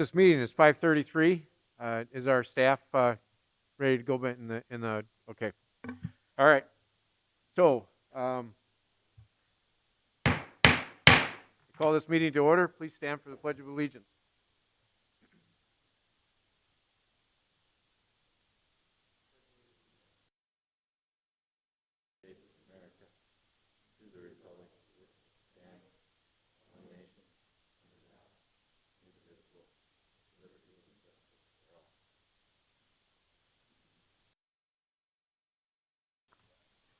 This meeting is 5:33. Is our staff ready to go back in the okay? All right. So call this meeting to order. Please stand for the Pledge of Allegiance.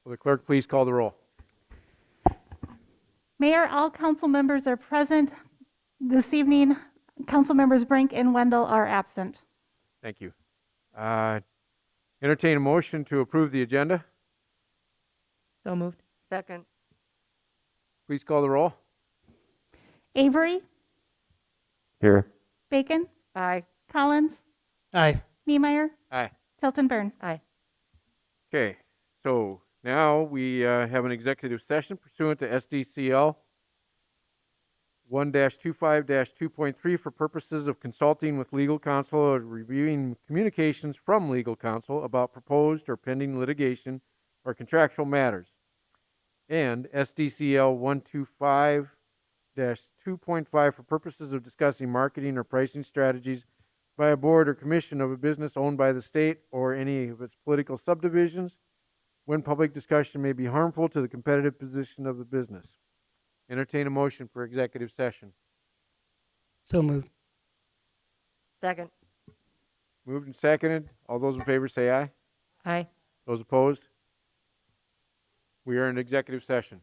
Will the clerk please call the roll? Mayor, all council members are present this evening. Council members Brink and Wendell are absent. Thank you. Entertain a motion to approve the agenda. So moved. Second. Please call the roll. Avery, Here. Bacon, Aye. Collins, Aye. Niemeyer, Aye. Tilton Burn. Aye. Okay. So now we have an executive session pursuant to SDCL 1-25-2.3 for purposes of consulting with legal counsel or reviewing communications from legal counsel about proposed or pending litigation or contractual matters. And SDCL 125-2.5 for purposes of discussing marketing or pricing strategies by a board or commission of a business owned by the state or any of its political subdivisions, when public discussion may be harmful to the competitive position of the business. Entertain a motion for executive session. So moved. Second. Moved and seconded. All those in favor say aye. Aye. Those opposed? We are in executive session.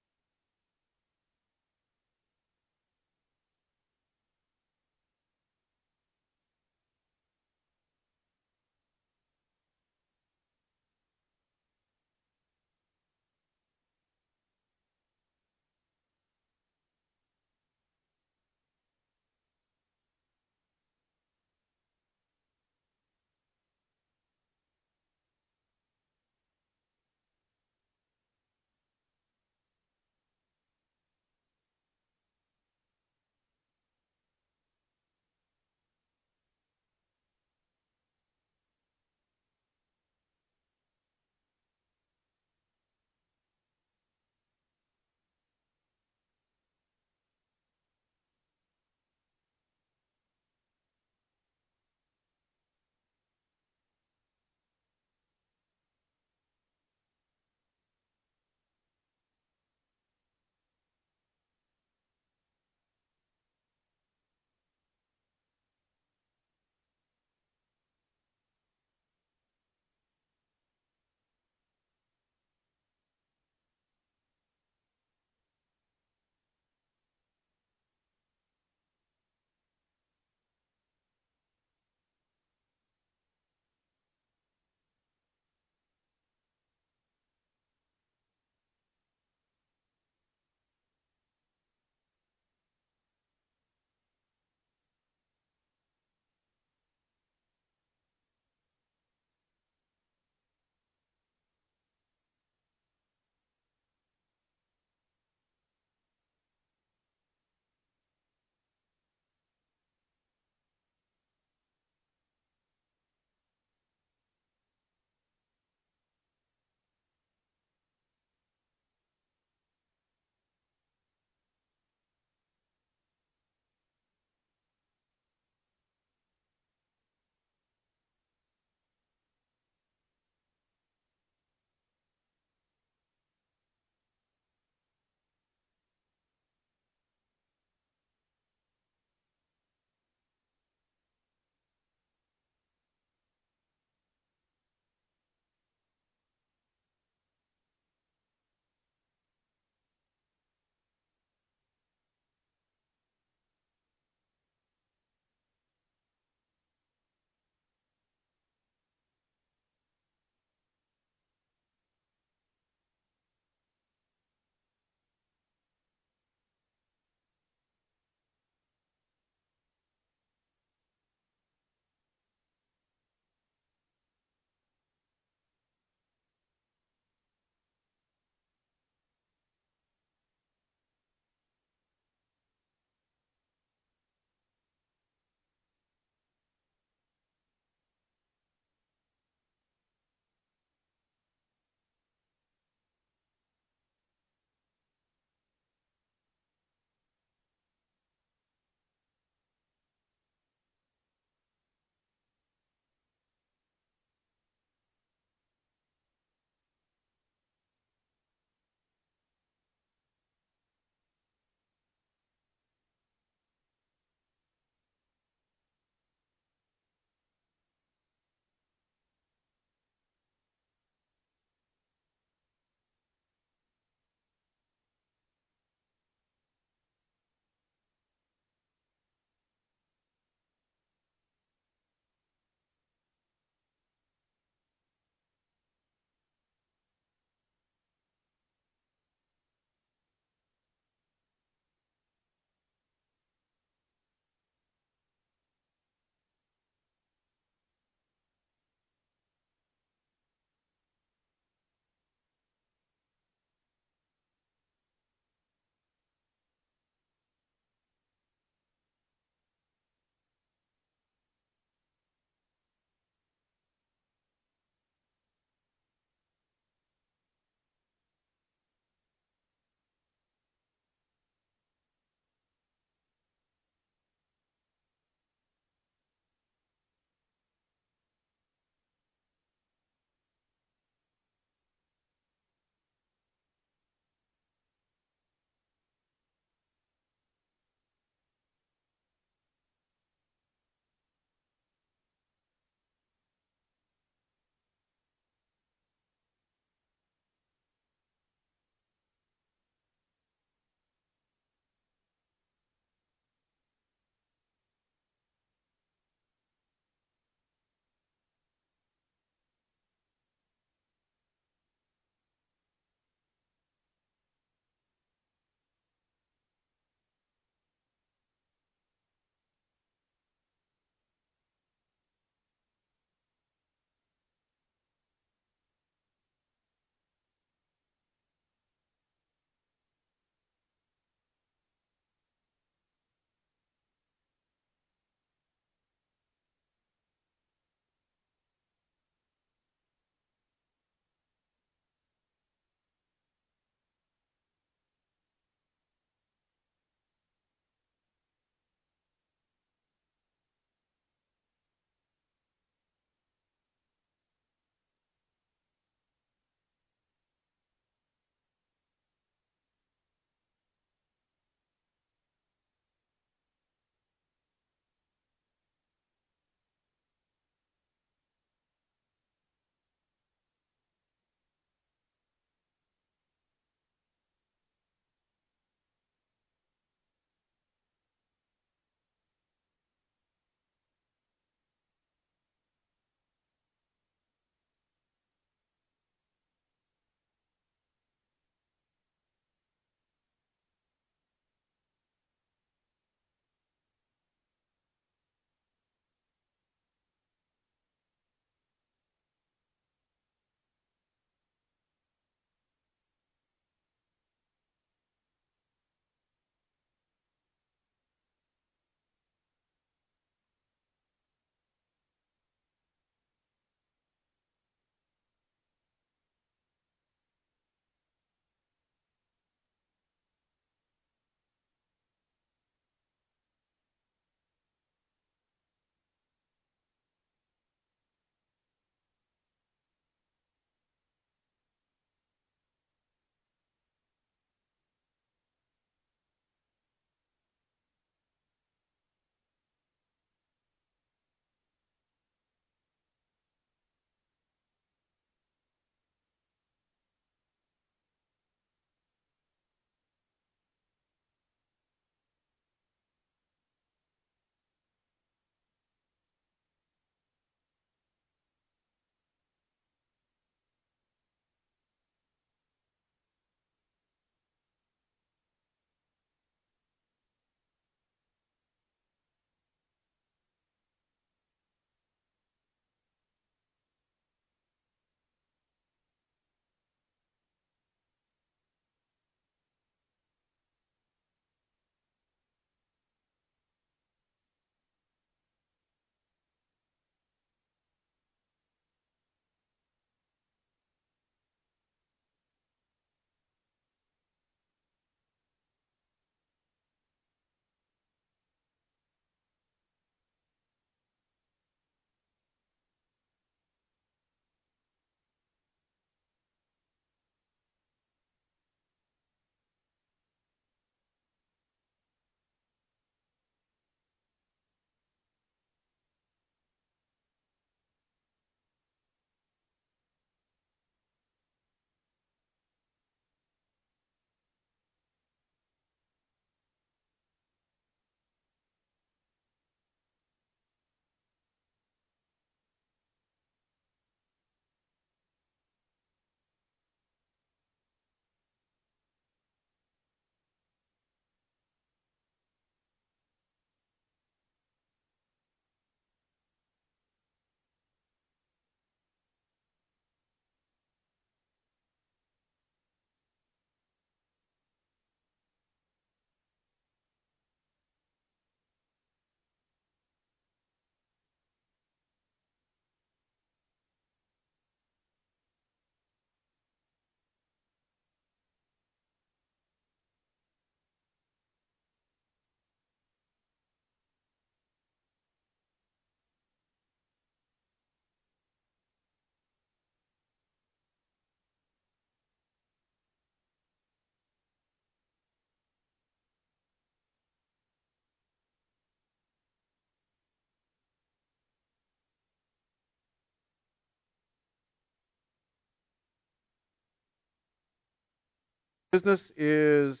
Business is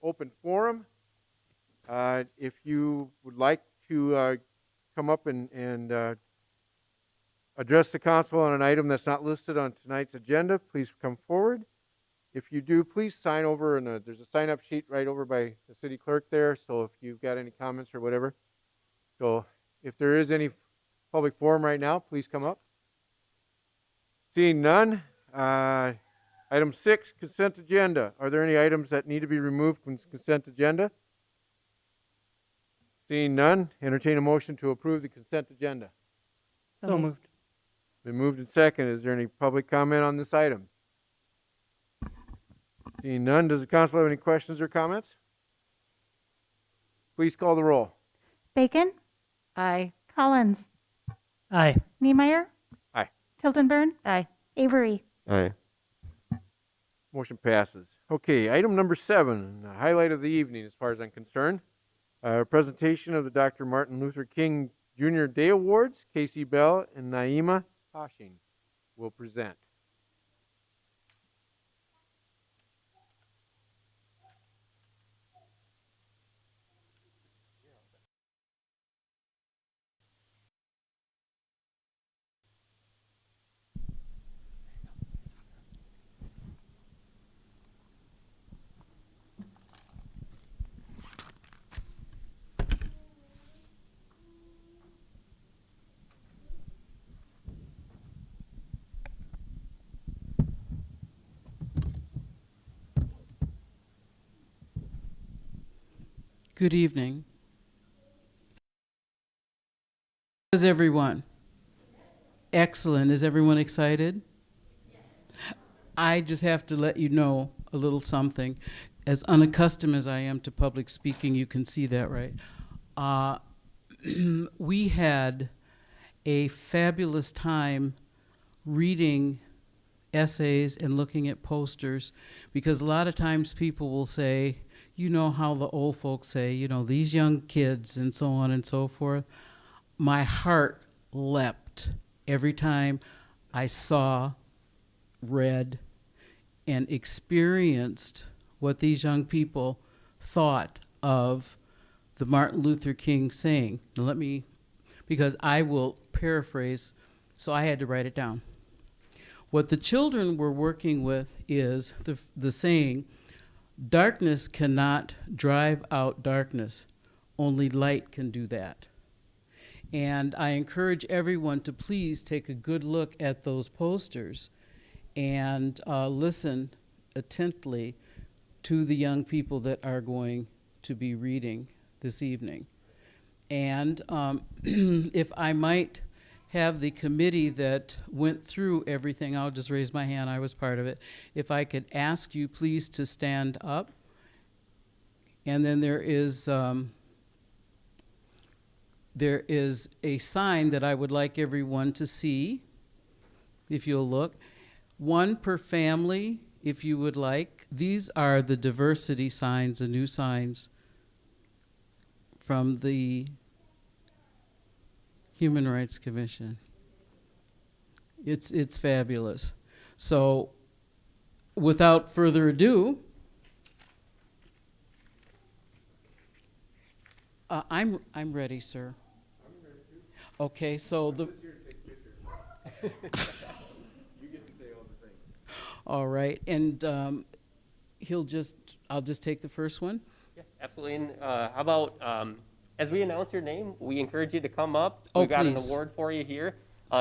open forum. If you would like to come up and address the council on an item that's not listed on tonight's agenda, please come forward. If you do, please sign over, and there's a sign-up sheet right over by the city clerk there, so if you've got any comments or whatever. So if there is any public forum right now, please come up. Seeing none, item 6, consent agenda. Are there any items that need to be removed from the consent agenda? Seeing none, entertain a motion to approve the consent agenda. So moved. Been moved and second. Is there any public comment on this item? Seeing none, does the council have any questions or comments? Please call the roll. Bacon, Aye. Collins, Aye. Niemeyer. Aye. Tiltonburn, Aye. Avery. Aye. Motion passes. Okay, item number 7, the highlight of the evening as far as I'm concerned. Presentation of the Dr. Martin Luther King Jr. Day Awards. Casey Bell and Naima Hashing will present. Good evening. How is everyone? Excellent. Is everyone excited? I just have to let you know a little something. As unaccustomed as I am to public speaking, you can see that, right? We had a fabulous time reading essays and looking at posters, because a lot of times people will say, you know how the old folks say, you know, these young kids and so on and so forth. My heart leapt every time I saw, read, and experienced what these young people thought of the Martin Luther King saying. Now let me, because I will paraphrase, so I had to write it down. What the children were working with is the saying, darkness cannot drive out darkness. Only light can do that. And I encourage everyone to please take a good look at those posters and listen attentively to the young people that are going to be reading this evening. And if I might have the committee that went through everything, I'll just raise my hand, I was part of it. If I could ask you please to stand up. And then there is a sign that I would like everyone to see, if you'll look. One per family, if you would like. These are the diversity signs, the new signs from the Human Rights Commission. It's fabulous. So without further ado, I'm ready, sir. I'm ready too. Okay, so the You get to say all the things. all right, and I'll just take the first one. Yeah, absolutely. And how about as we announce your name, we encourage you to come up. Oh, We've got an please. award for you here.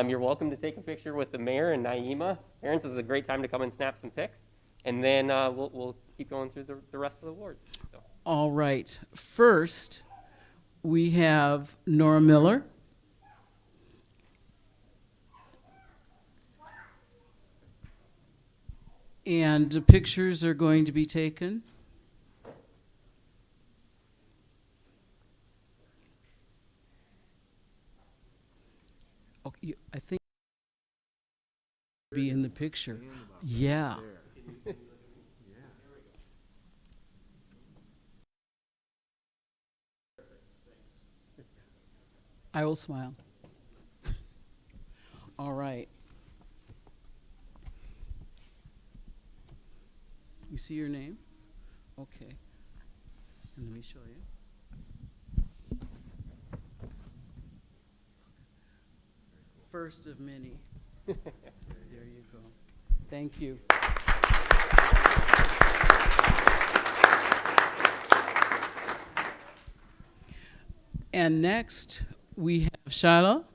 You're welcome to take a picture with the mayor and Naima. Parents, this is a great time to come and snap some pics. And then we'll keep going through the rest of the awards. So. All right. First, we have Nora Miller. And the pictures are going to be taken. Okay, I think be in the picture. Yeah. I will smile. All right. You see your name? Okay. And let me show you. First of many. There you go. Thank you. And next, we have Shiloh.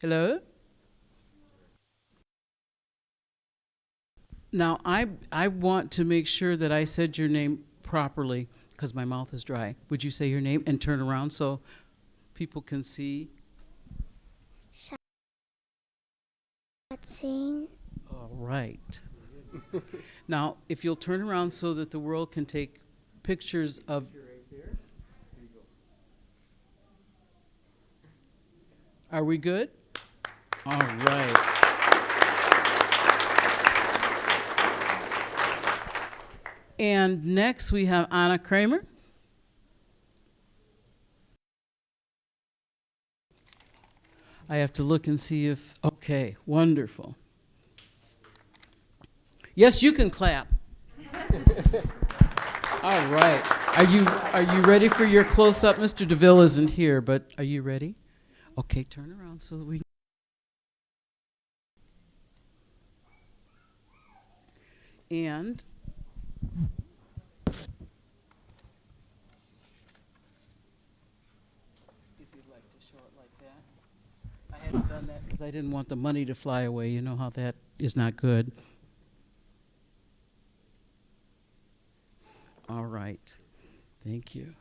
Hello? Now, I want to make sure that I said your name properly because my mouth is dry. Would you say your name and turn around so people can see? Sing. All right. Now, if you'll turn around so that the world can take pictures of. Are we good? All right. And next we have Anna Kramer. I have to look and see if, okay, wonderful. Yes, you can clap. All right. Are you ready for your close-up? Mr. DeVille isn't here, but are you ready? Okay, turn around so that we. And if you'd like to show it like that. I hadn't done that because I didn't want the money to fly away. You know how that is not good. All right. Thank you.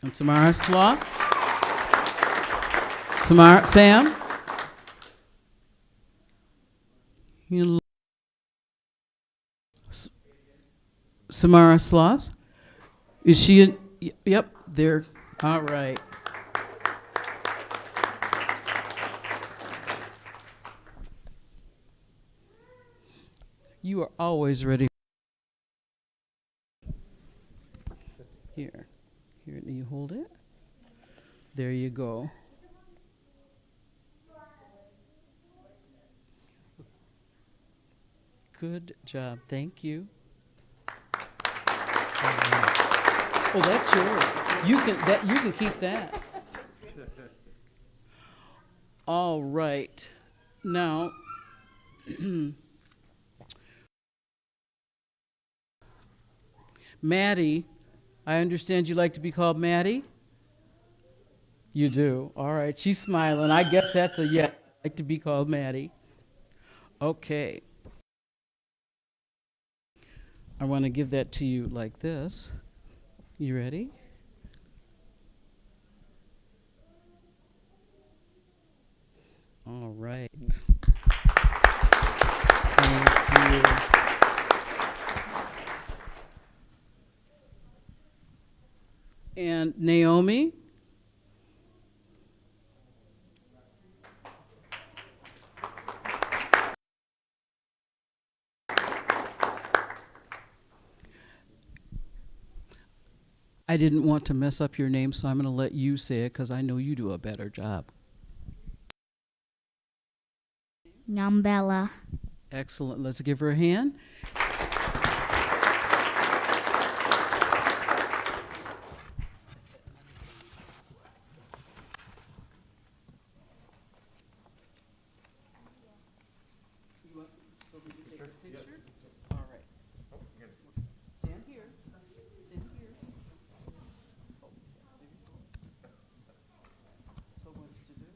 And Samara Sloss? Sam? Samara Sloss? Is she in? Yep, there. All right. You are always ready. Here, you hold it. There you go. Good job. Thank you. Oh, that's yours. You can keep that. All right. Now, Maddie, I understand you like to be called Maddie? You do. All right. She's smiling. I guess that's a yes. I like to be called Maddie. Okay. I want to give that to you like this. You ready? All right. Thank you. And Naomi? I didn't want to mess up your name, so I'm going to let you say it because I know you do a better job. Numbella. Excellent. Let's give her a hand. So we can take a picture? All right. Stand here. Stand here. Oh, there you go. So much to do.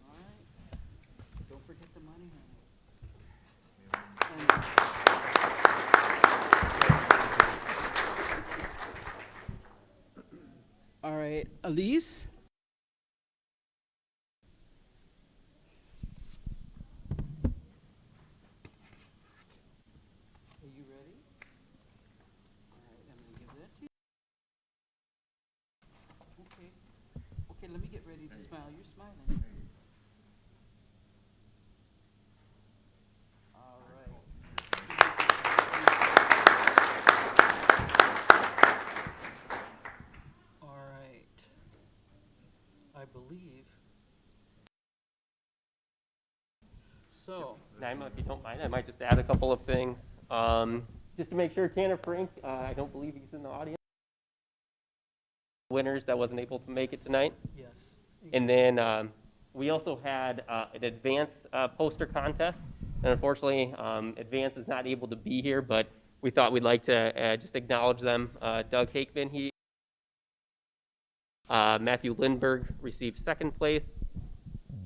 All right. Don't forget the money, honey. All right, Elise? Are you ready? All right, I'm going to give that to you. Okay. Okay, let me get ready to smile. You're smiling. All right. All right. I believe Naima, if you don't mind, I might just add a couple of things. Just to make sure, Tanner Frank, I don't believe he's in the audience. Winners that wasn't able to make it tonight. Yes. And then we also had an advance poster contest. And unfortunately, Advance is not able to be here, but we thought we'd like to just acknowledge them. Doug Hakeman, Matthew Lindberg received second place.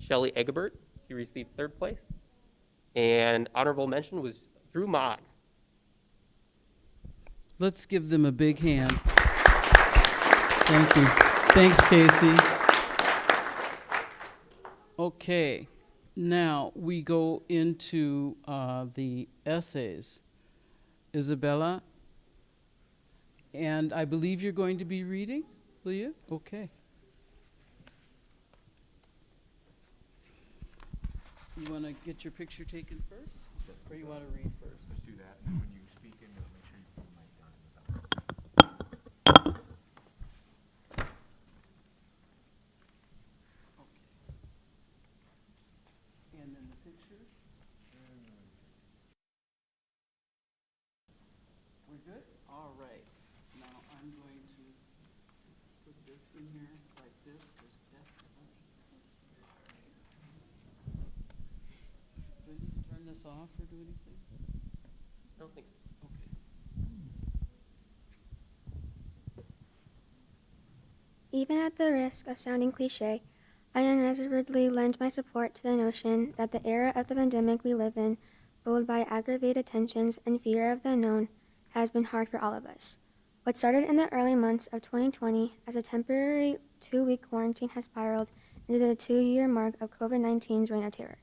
Shelley Egbert, she received third place. And honorable mention was Drew Mott. Let's give them a big hand. Thank you. Thanks, Casey. Okay, now we go into the essays. Isabella, and I believe you're going to be reading, will you? Okay. You want to get your picture taken first, or you want to read first? Let's do that, and when you speak in, make sure you put the mic down. Okay. And then the picture? We're good? All right. Now I'm going to put this in here like this, because that's the money. Do I need to turn this off or do anything? I don't think so. Okay. Even at the risk of sounding cliche, I unreservedly lend my support to the notion that the era of the pandemic we live in, fueled by aggravated tensions and fear of the unknown, has been hard for all of us. What started in the early months of 2020 as a temporary 2-week quarantine has spiraled into the 2-year mark of COVID-19's reign of terror.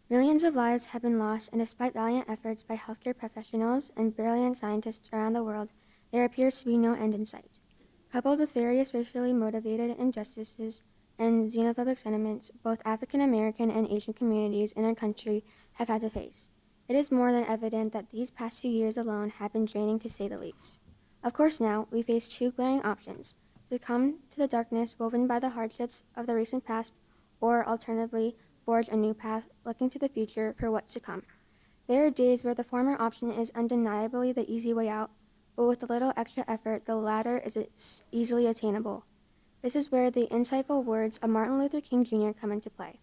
Millions of lives have been lost, and despite valiant efforts by healthcare professionals and brilliant scientists around the world, there appears to be no end in sight. Coupled with various racially motivated injustices and xenophobic sentiments both African American and Asian communities in our country have had to face, it is more than evident that these past 2 years alone have been draining, to say the least. Of course, now we face two glaring options: succumb to the darkness woven by the hardships of the recent past, or alternatively, forge a new path looking to the future for what's to come. There are days where the former option is undeniably the easy way out, but with a little extra effort, the latter is easily attainable. This is where the insightful words of Martin Luther King Jr. come into play.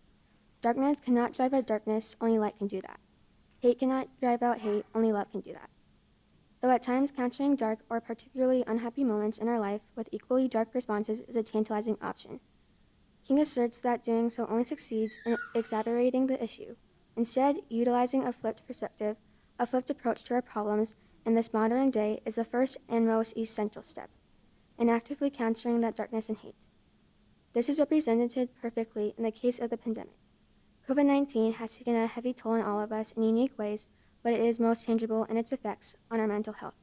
Darkness cannot drive out darkness, only light can do that. Hate cannot drive out hate, only love can do that. Though at times countering dark or particularly unhappy moments in our life with equally dark responses is a tantalizing option, King asserts that doing so only succeeds in exacerbating the issue. Instead, utilizing a flipped perspective, a flipped approach to our problems in this modern day is the first and most essential step in actively countering that darkness and hate. This is represented perfectly in the case of the pandemic. COVID-19 has taken a heavy toll on all of us in unique ways, but it is most tangible in its effects on our mental health.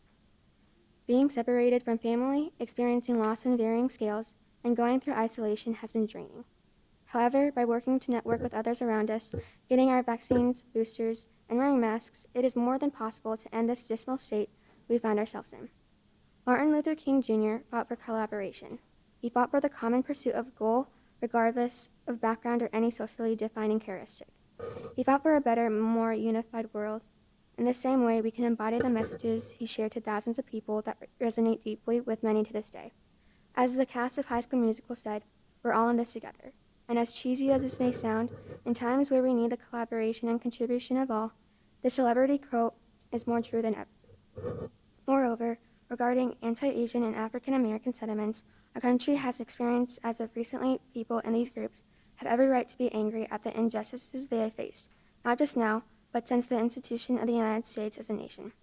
Being separated from family, experiencing loss in varying scales, and going through isolation has been draining. However, by working to network with others around us, getting our vaccines, boosters, and wearing masks, it is more than possible to end this dismal state we find ourselves in. Martin Luther King Jr. fought for collaboration. He fought for the common pursuit of goal, regardless of background or any socially defining characteristic. He fought for a better, more unified world. In the same way, we can embody the messages he shared to thousands of people that resonate deeply with many to this day. As the cast of High School Musical said, we're all in this together. And as cheesy as this may sound, in times where we need the collaboration and contribution of all, the celebrity quote is more true than ever. Moreover, regarding anti-Asian and African American sentiments, our country has experienced as of recently, people in these groups have every right to be angry at the injustices they have faced, not just now, but since the institution of the United States as a nation.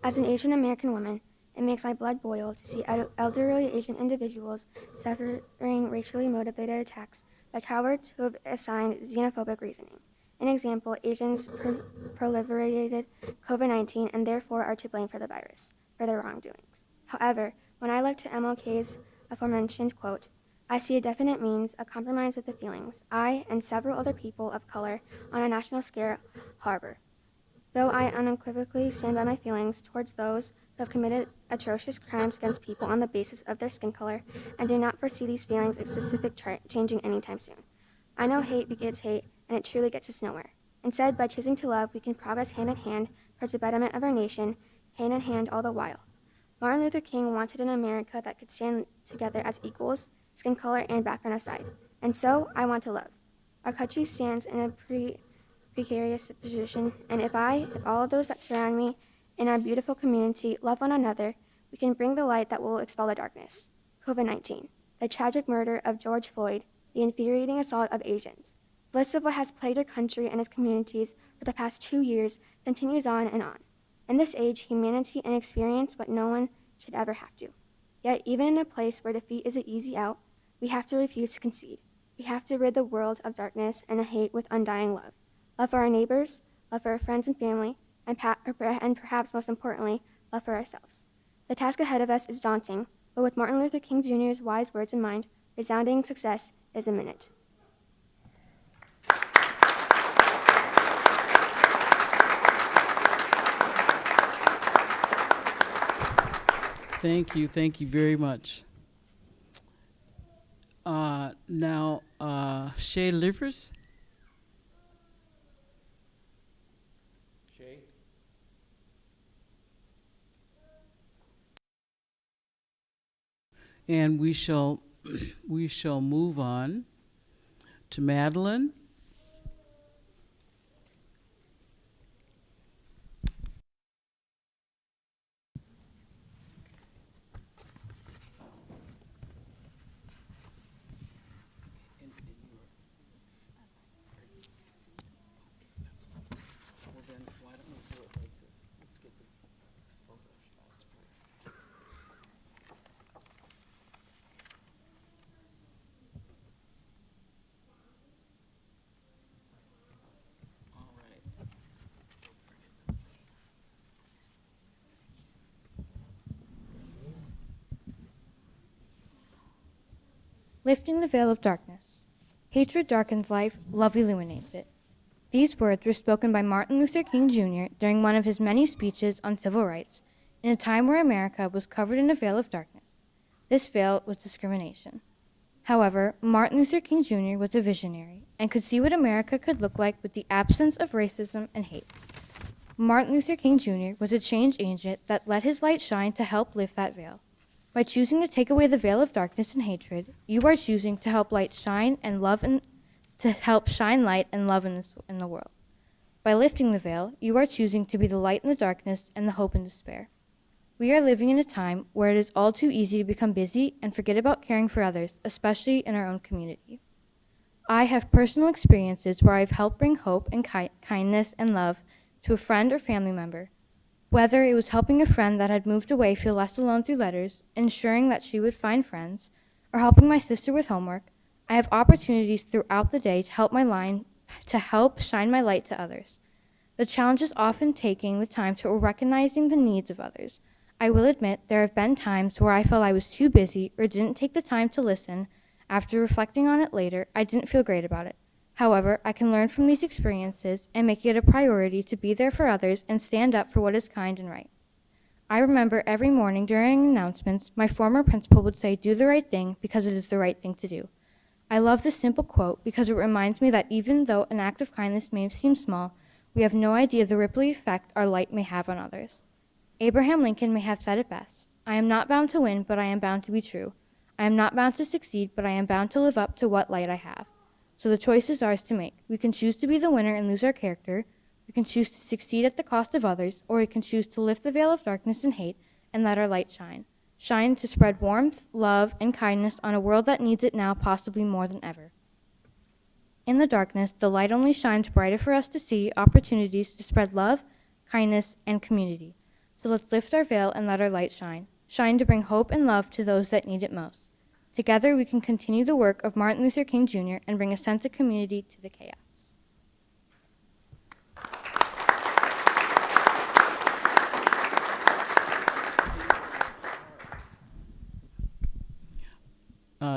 As an Asian American woman, it makes my blood boil to see elderly Asian individuals suffering racially motivated attacks by cowards who have assigned xenophobic reasoning. An example, Asians proliferated COVID-19 and therefore are to blame for the virus, for their wrongdoings. However, when I look to MLK's aforementioned quote, I see a definite means, a compromise with the feelings I and several other people of color on a national scale harbor. Though I unequivocally stand by my feelings towards those who have committed atrocious crimes against people on the basis of their skin color, and do not foresee these feelings in specific changing anytime soon. I know hate begets hate, and it truly gets us nowhere. Instead, by choosing to love, we can progress hand in hand towards the betterment of our nation, hand in hand all the while. Martin Luther King wanted an America that could stand together as equals, skin color and background aside. And so, I want to love. Our country stands in a precarious position, and if all of those that surround me in our beautiful community love one another, we can bring the light that will expel the darkness. COVID-19, the tragic murder of George Floyd, the infuriating assault of Asians. The list of what has plagued our country and its communities for the past 2 years continues on and on. In this age, humanity and experience what no one should ever have to. Yet, even in a place where defeat is an easy out, we have to refuse to concede. We have to rid the world of darkness and hate with undying love. Love for our neighbors, love for our friends and family, and perhaps most importantly, love for ourselves. The task ahead of us is daunting, but with Martin Luther King Jr.'s wise words in mind, resounding success is imminent. Thank you very much. Now, Shay Livers. Shay? And we shall move on to Madeline. Lifting the veil of darkness. Hatred darkens life, love illuminates it. These words were spoken by Martin Luther King Jr. during one of his many speeches on civil rights, in a time where America was covered in a veil of darkness. This veil was discrimination. However, Martin Luther King Jr. was a visionary and could see what America could look like with the absence of racism and hate. Martin Luther King Jr. was a change agent that let his light shine to help lift that veil. By choosing to take away the veil of darkness and hatred, you are choosing to help light shine and love in the world. By lifting the veil, you are choosing to be the light in the darkness and the hope in despair. We are living in a time where it is all too easy to become busy and forget about caring for others, especially in our own community. I have personal experiences where I've helped bring hope and kindness and love to a friend or family member. Whether it was helping a friend that had moved away feel less alone through letters, ensuring that she would find friends, or helping my sister with homework, I have opportunities throughout the day to help shine my light to others. The challenge is often taking the time to recognizing the needs of others. I will admit there have been times where I felt I was too busy or didn't take the time to listen. After reflecting on it later, I didn't feel great about it. However, I can learn from these experiences and make it a priority to be there for others and stand up for what is kind and right. I remember every morning during announcements, my former principal would say, "Do the right thing because it is the right thing to do." I love this simple quote because it reminds me that even though an act of kindness may seem small, we have no idea the ripple effect our light may have on others. Abraham Lincoln may have said it best, "I am not bound to win, but I am bound to be true. I am not bound to succeed, but I am bound to live up to what light I have." So the choice is ours to make. We can choose to be the winner and lose our character. We can choose to succeed at the cost of others, or we can choose to lift the veil of darkness and hate and let our light shine. Shine to spread warmth, love, and kindness on a world that needs it now possibly more than ever. In the darkness, the light only shines brighter for us to see opportunities to spread love, kindness, and community. So let's lift our veil and let our light shine. Shine to bring hope and love to those that need it most. Together, we can continue the work of Martin Luther King Jr. and bring a sense of community to the chaos.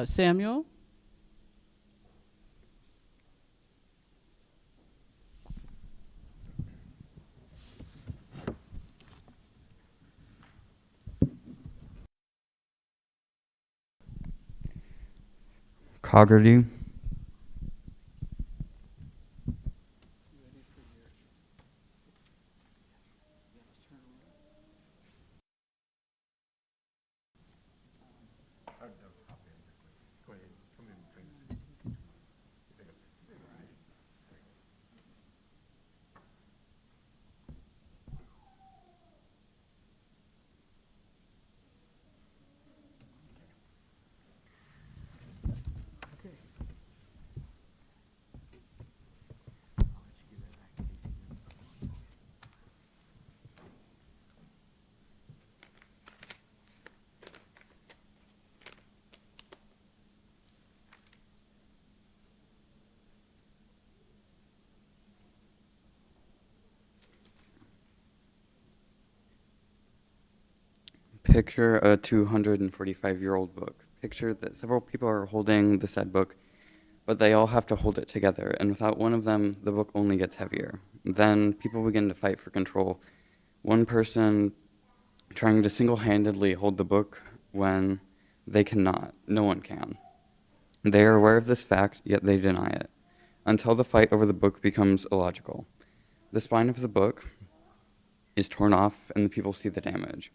Samuel? Coggerty. Picture a 245-year-old book. Picture that several people are holding the said book, but they all have to hold it together, and without one of them, the book only gets heavier. Then people begin to fight for control. One person trying to single-handedly hold the book when they cannot. No one can. They are aware of this fact, yet they deny it, until the fight over the book becomes illogical. The spine of the book is torn off, and the people see the damage.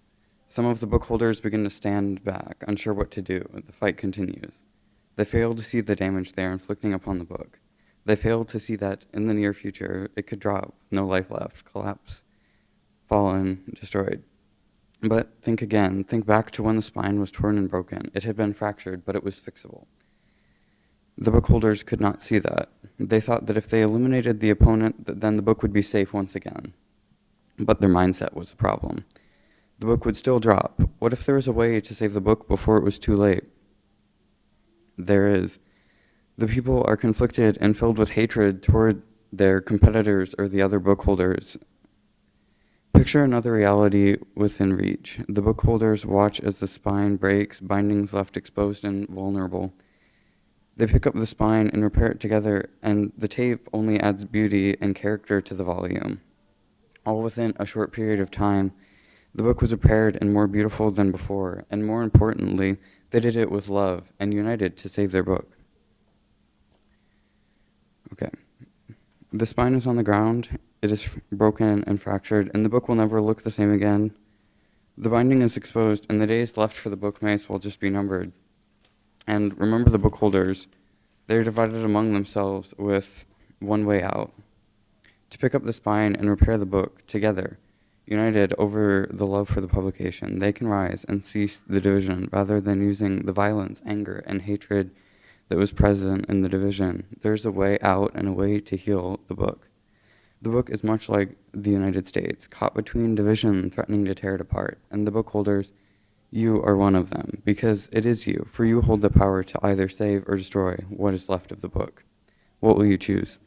Some of the book holders begin to stand back, unsure what to do. The fight continues. They fail to see the damage they are inflicting upon the book. They fail to see that in the near future, it could drop, no life left, collapse, fallen, destroyed. But think again, think back to when the spine was torn and broken. It had been fractured, but it was fixable. The book holders could not see that. They thought that if they eliminated the opponent, then the book would be safe once again. But their mindset was the problem. The book would still drop. What if there was a way to save the book before it was too late? There is. The people are conflicted and filled with hatred toward their competitors or the other book holders. Picture another reality within reach. The book holders watch as the spine breaks, bindings left exposed and vulnerable. They pick up the spine and repair it together, and the tape only adds beauty and character to the volume. All within a short period of time, the book was repaired and more beautiful than before, and more importantly, they did it with love and united to save their book. Okay. The spine is on the ground, it is broken and fractured, and the book will never look the same again. The binding is exposed, and the days left for the book may as well just be numbered. And remember the book holders, they are divided among themselves with one way out. To pick up the spine and repair the book together, united over the love for the publication, they can rise and cease the division rather than using the violence, anger, and hatred that was present in the division. There's a way out and a way to heal the book. The book is much like the United States, caught between division, threatening to tear it apart. And the book holders, you are one of them, because it is you, for you hold the power to either save or destroy what is left of the book. What will you choose?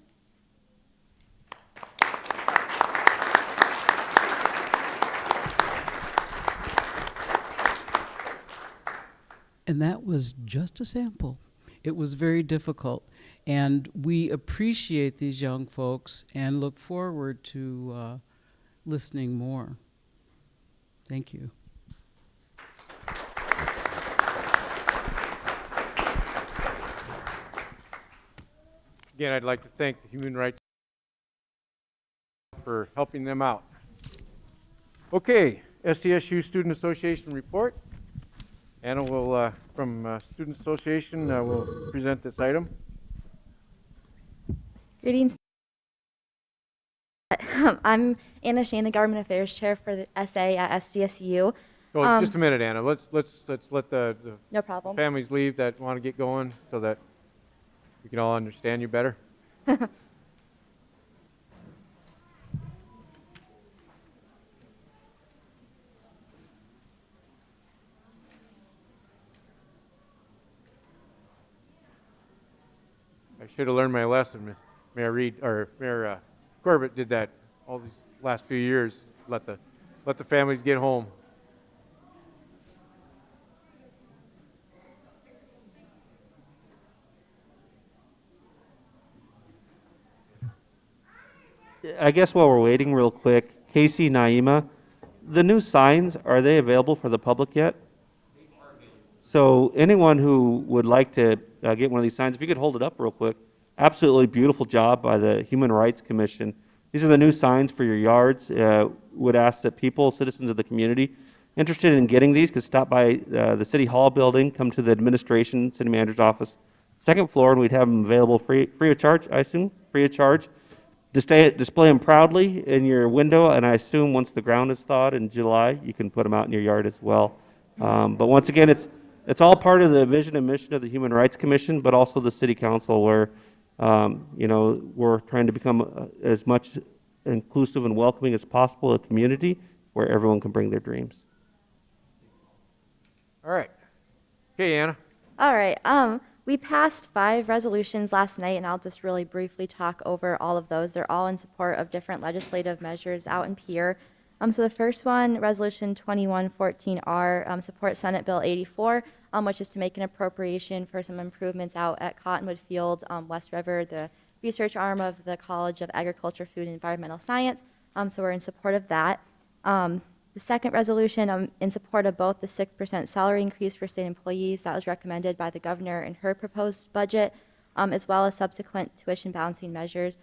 And that was just a sample. It was very difficult. And we appreciate these young folks and look forward to listening more. Thank you. Again, I'd like to thank the Human Rights for helping them out. Okay, Sdsu Student Association report. Anna will, from Student Association, will present this item. Greetings. I'm Anna Shane, the Government Affairs Chair for the SA at Sdsu. Oh, just a minute, Anna. Let's let the No problem. families leave that want to get going so that we can all understand you better. I should have learned my lesson. Mayor Reed or Mayor Corbett did that all these last few years. Let the families get home. I guess while we're waiting real quick, Casey, Naima, the new signs, are they available for the public yet? So anyone who would like to get one of these signs, if you could hold it up real quick. Absolutely beautiful job by the Human Rights Commission. These are the new signs for your yards. Would ask that people, citizens of the community, interested in getting these could stop by the City Hall building, come to the administration, city manager's office, second floor, and we'd have them available free of charge, I assume, free of charge. Display them proudly in your window, and I assume once the ground is thawed in July, you can put them out in your yard as well. But once again, it's all part of the vision and mission of the Human Rights Commission, but also the City Council, where we're trying to become as much inclusive and welcoming as possible, a community where everyone can bring their dreams. All right. Okay, Anna. All right. We passed 5 resolutions last night, and I'll just really briefly talk over all of those. They're all in support of different legislative measures out in Pierre. So the first one, Resolution 2114R, supports Senate Bill 84, which is to make an appropriation for some improvements out at Cottonwood Field, West River, the research arm of the College of Agriculture, Food, and Environmental Science. So we're in support of that. The second resolution, in support of both the 6% salary increase for state employees that was recommended by the governor in her proposed budget, as well as subsequent tuition balancing measures,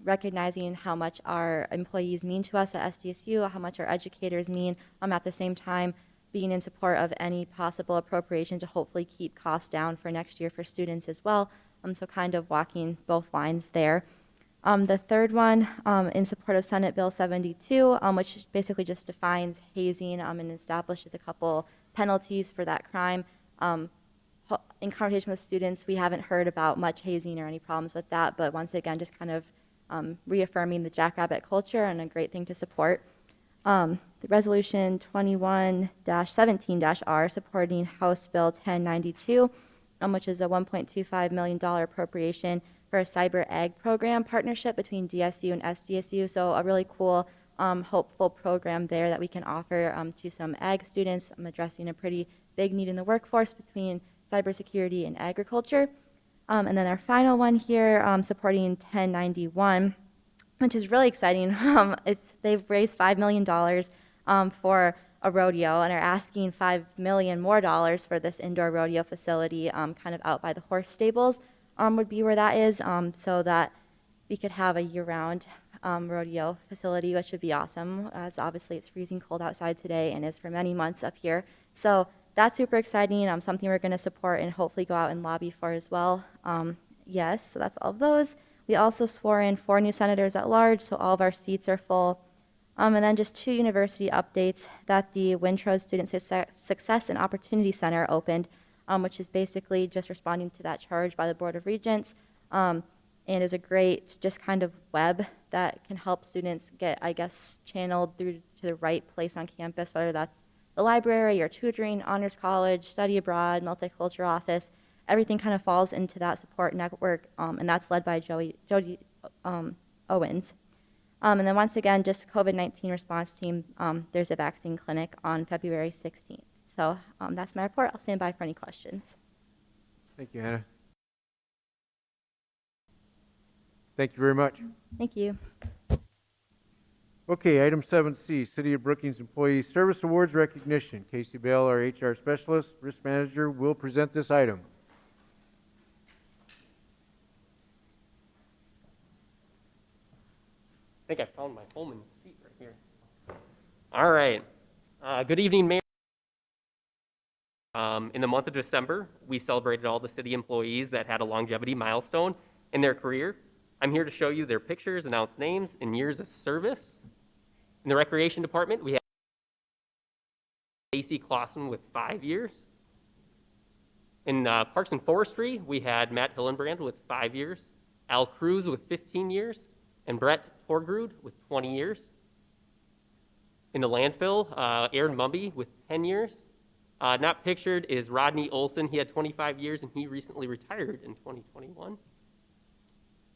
recognizing how much our employees mean to us at Sdsu, how much our educators mean, at the same time being in support of any possible appropriation to hopefully keep costs down for next year for students as well. So kind of walking both lines there. The third one, in support of Senate Bill 72, which basically just defines hazing and establishes a couple penalties for that crime. In conversation with students, we haven't heard about much hazing or any problems with that, but once again, just kind of reaffirming the jackrabbit culture and a great thing to support. The Resolution 21-17-R, supporting House Bill 1092, which is a $1.25 million appropriation for a cyber ag program partnership between DSU and Sdsu. So a really cool, hopeful program there that we can offer to some ag students. I'm addressing a pretty big need in the workforce between cybersecurity and agriculture. And then our final one here, supporting 1091, which is really exciting. They've raised $5 million for a rodeo and are asking $5 million more for this indoor rodeo facility, kind of out by the horse stables. Would be where that is, so that we could have a year-round rodeo facility, which would be awesome, as obviously it's freezing cold outside today and is for many months up here. So that's super exciting, something we're going to support and hopefully go out and lobby for as well. Yes, so that's all of those. We also swore in 4 new senators at large, so all of our seats are full. And then just 2 university updates, that the Wintrow Student Success and Opportunity Center opened, which is basically just responding to that charge by the Board of Regents, and is a great just kind of web that can help students get, I guess, channeled through to the right place on campus, whether that's the library or tutoring, honors college, study abroad, multicultural office. Everything kind of falls into that support network, and that's led by Jody Owens. And then once again, just COVID-19 response team, there's a vaccine clinic on February 16th. So that's my report. I'll stand by for any questions. Thank you, Hannah. Thank you very much. Thank you. Okay, item 7C, City of Brookings Employee Service Awards Recognition. Casey Bell, our HR Specialist, Risk Manager, will present this item. I think I found my home in the seat right here. All right. Good evening, Mayor. In the month of December, we celebrated all the city employees that had a longevity milestone in their career. I'm here to show you their pictures, announce names, and years of service. In the Recreation Department, we have Stacy Clausen with 5 years. In Parks and Forestry, we had Matt Hillenbrand with 5 years, Al Cruz with 15 years, and Brett Torgrud with 20 years. In the landfill, Aaron Mumby with 10 years. Not pictured is Rodney Olson. He had 25 years and he recently retired in 2021.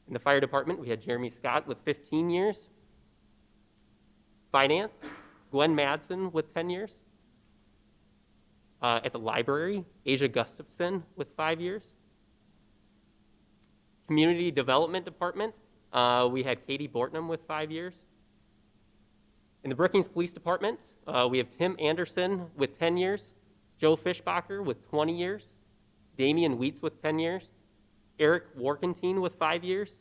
In the fire department, we had Jeremy Scott with 15 years. Finance, Gwen Madsen with 10 years. At the library, Asia Gustafson with 5 years. Community development department, we had Katie Bortnam with 5 years. In the Brookings Police Department, we have Tim Anderson with 10 years, Joe Fischbacher with 20 years, Damian Wheats with 10 years, Eric Warkentine with 5 years,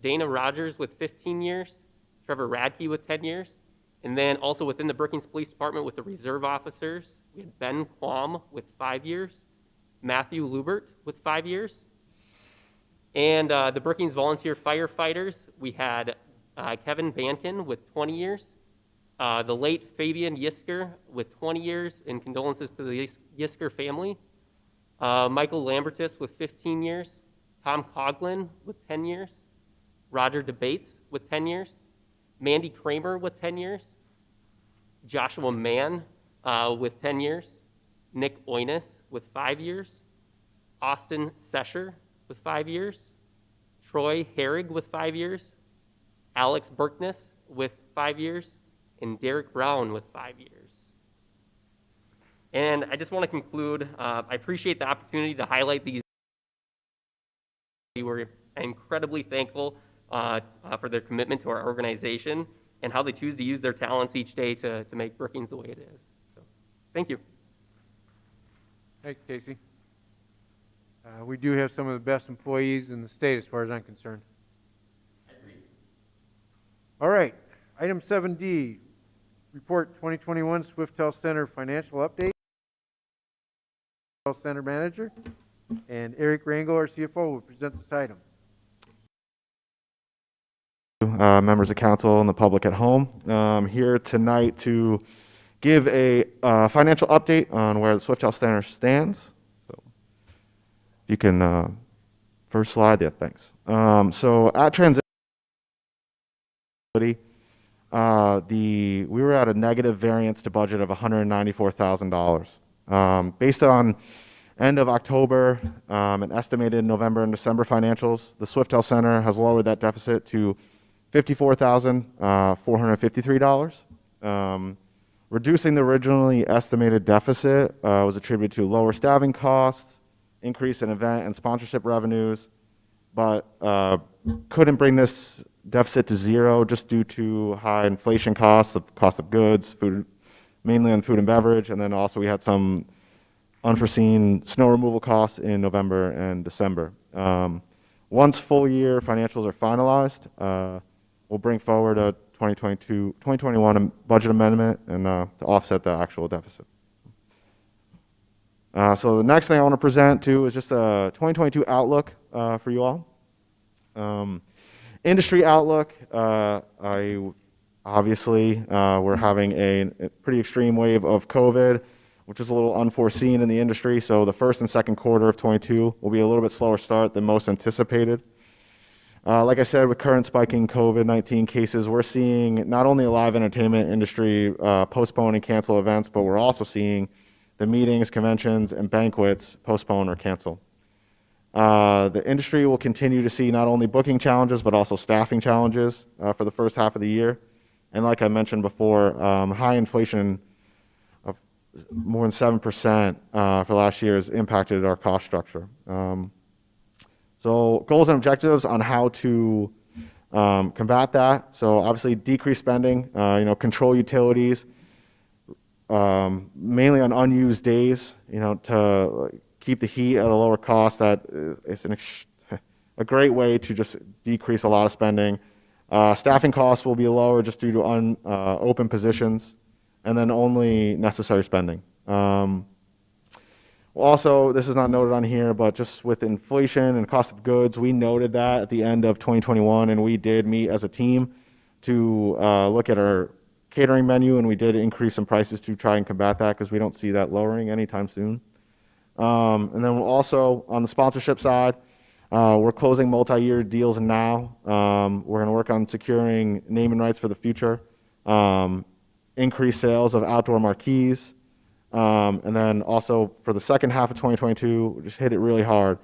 Dana Rogers with 15 years, Trevor Radke with 10 years, and then also within the Brookings Police Department with the reserve officers, we had Ben Quam with 5 years, Matthew Lubert with 5 years, and the Brookings Volunteer Firefighters, we had Kevin Bankin with 20 years, the late Fabian Yisker with 20 years, and condolences to the Yisker family, Michael Lambertus with 15 years, Tom Coughlin with 10 years, Roger DeBates with 10 years, Mandy Kramer with 10 years, Joshua Mann with 10 years, Nick Oines with 5 years, Austin Sesher with 5 years, Troy Herrig with 5 years, Alex Berkness with 5 years, and Derek Brown with 5 years. And I just want to conclude, I appreciate the opportunity to highlight these. We're incredibly thankful for their commitment to our organization and how they choose to use their talents each day to make Brookings the way it is. So, thank you. Thank you, Casey. We do have some of the best employees in the state as far as I'm concerned. All right, item 7D, report 2021 Swiftell Center financial update. Swiftell Center manager and Eric Rangel, our CFO, will present this item. Members of council and the public at home, here tonight to give a financial update on where the Swiftell Center stands. So, if you can, first slide, yeah, thanks. So at transition, we were at a negative variance to budget of $194,000. Based on end of October and estimated November and December financials, the Swiftell Center has lowered that deficit to $54,453. Reducing the originally estimated deficit was attributed to lower staffing costs, increase in event and sponsorship revenues, but couldn't bring this deficit to zero just due to high inflation costs, the cost of goods, food, mainly on food and beverage, and then also we had some unforeseen snow removal costs in November and December. Once full year financials are finalized, we'll bring forward a 2021 budget amendment and to offset the actual deficit. So the next thing I want to present too is just a 2022 outlook for you all. Industry outlook, obviously we're having a pretty extreme wave of COVID, which is a little unforeseen in the industry. So the first and second quarter of 22 will be a little bit slower start than most anticipated. Like I said, with current spiking COVID-19 cases, we're seeing not only a live entertainment industry postpone and cancel events, but we're also seeing the meetings, conventions, and banquets postpone or cancel. The industry will continue to see not only booking challenges, but also staffing challenges for the first half of the year. And like I mentioned before, high inflation of more than 7% for last year has impacted our cost structure. So goals and objectives on how to combat that. So obviously decrease spending, control utilities, mainly on unused days, to keep the heat at a lower cost. That is a great way to just decrease a lot of spending. Staffing costs will be lower just due to open positions, and then only necessary spending. Also, this is not noted on here, but just with inflation and cost of goods, we noted that at the end of 2021, and we did meet as a team to look at our catering menu, and we did increase some prices to try and combat that because we don't see that lowering anytime soon. And then we'll also, on the sponsorship side, we're closing multi-year deals now. We're going to work on securing naming rights for the future, increase sales of outdoor marquees, and then also for the second half of 2022, just hit it really hard.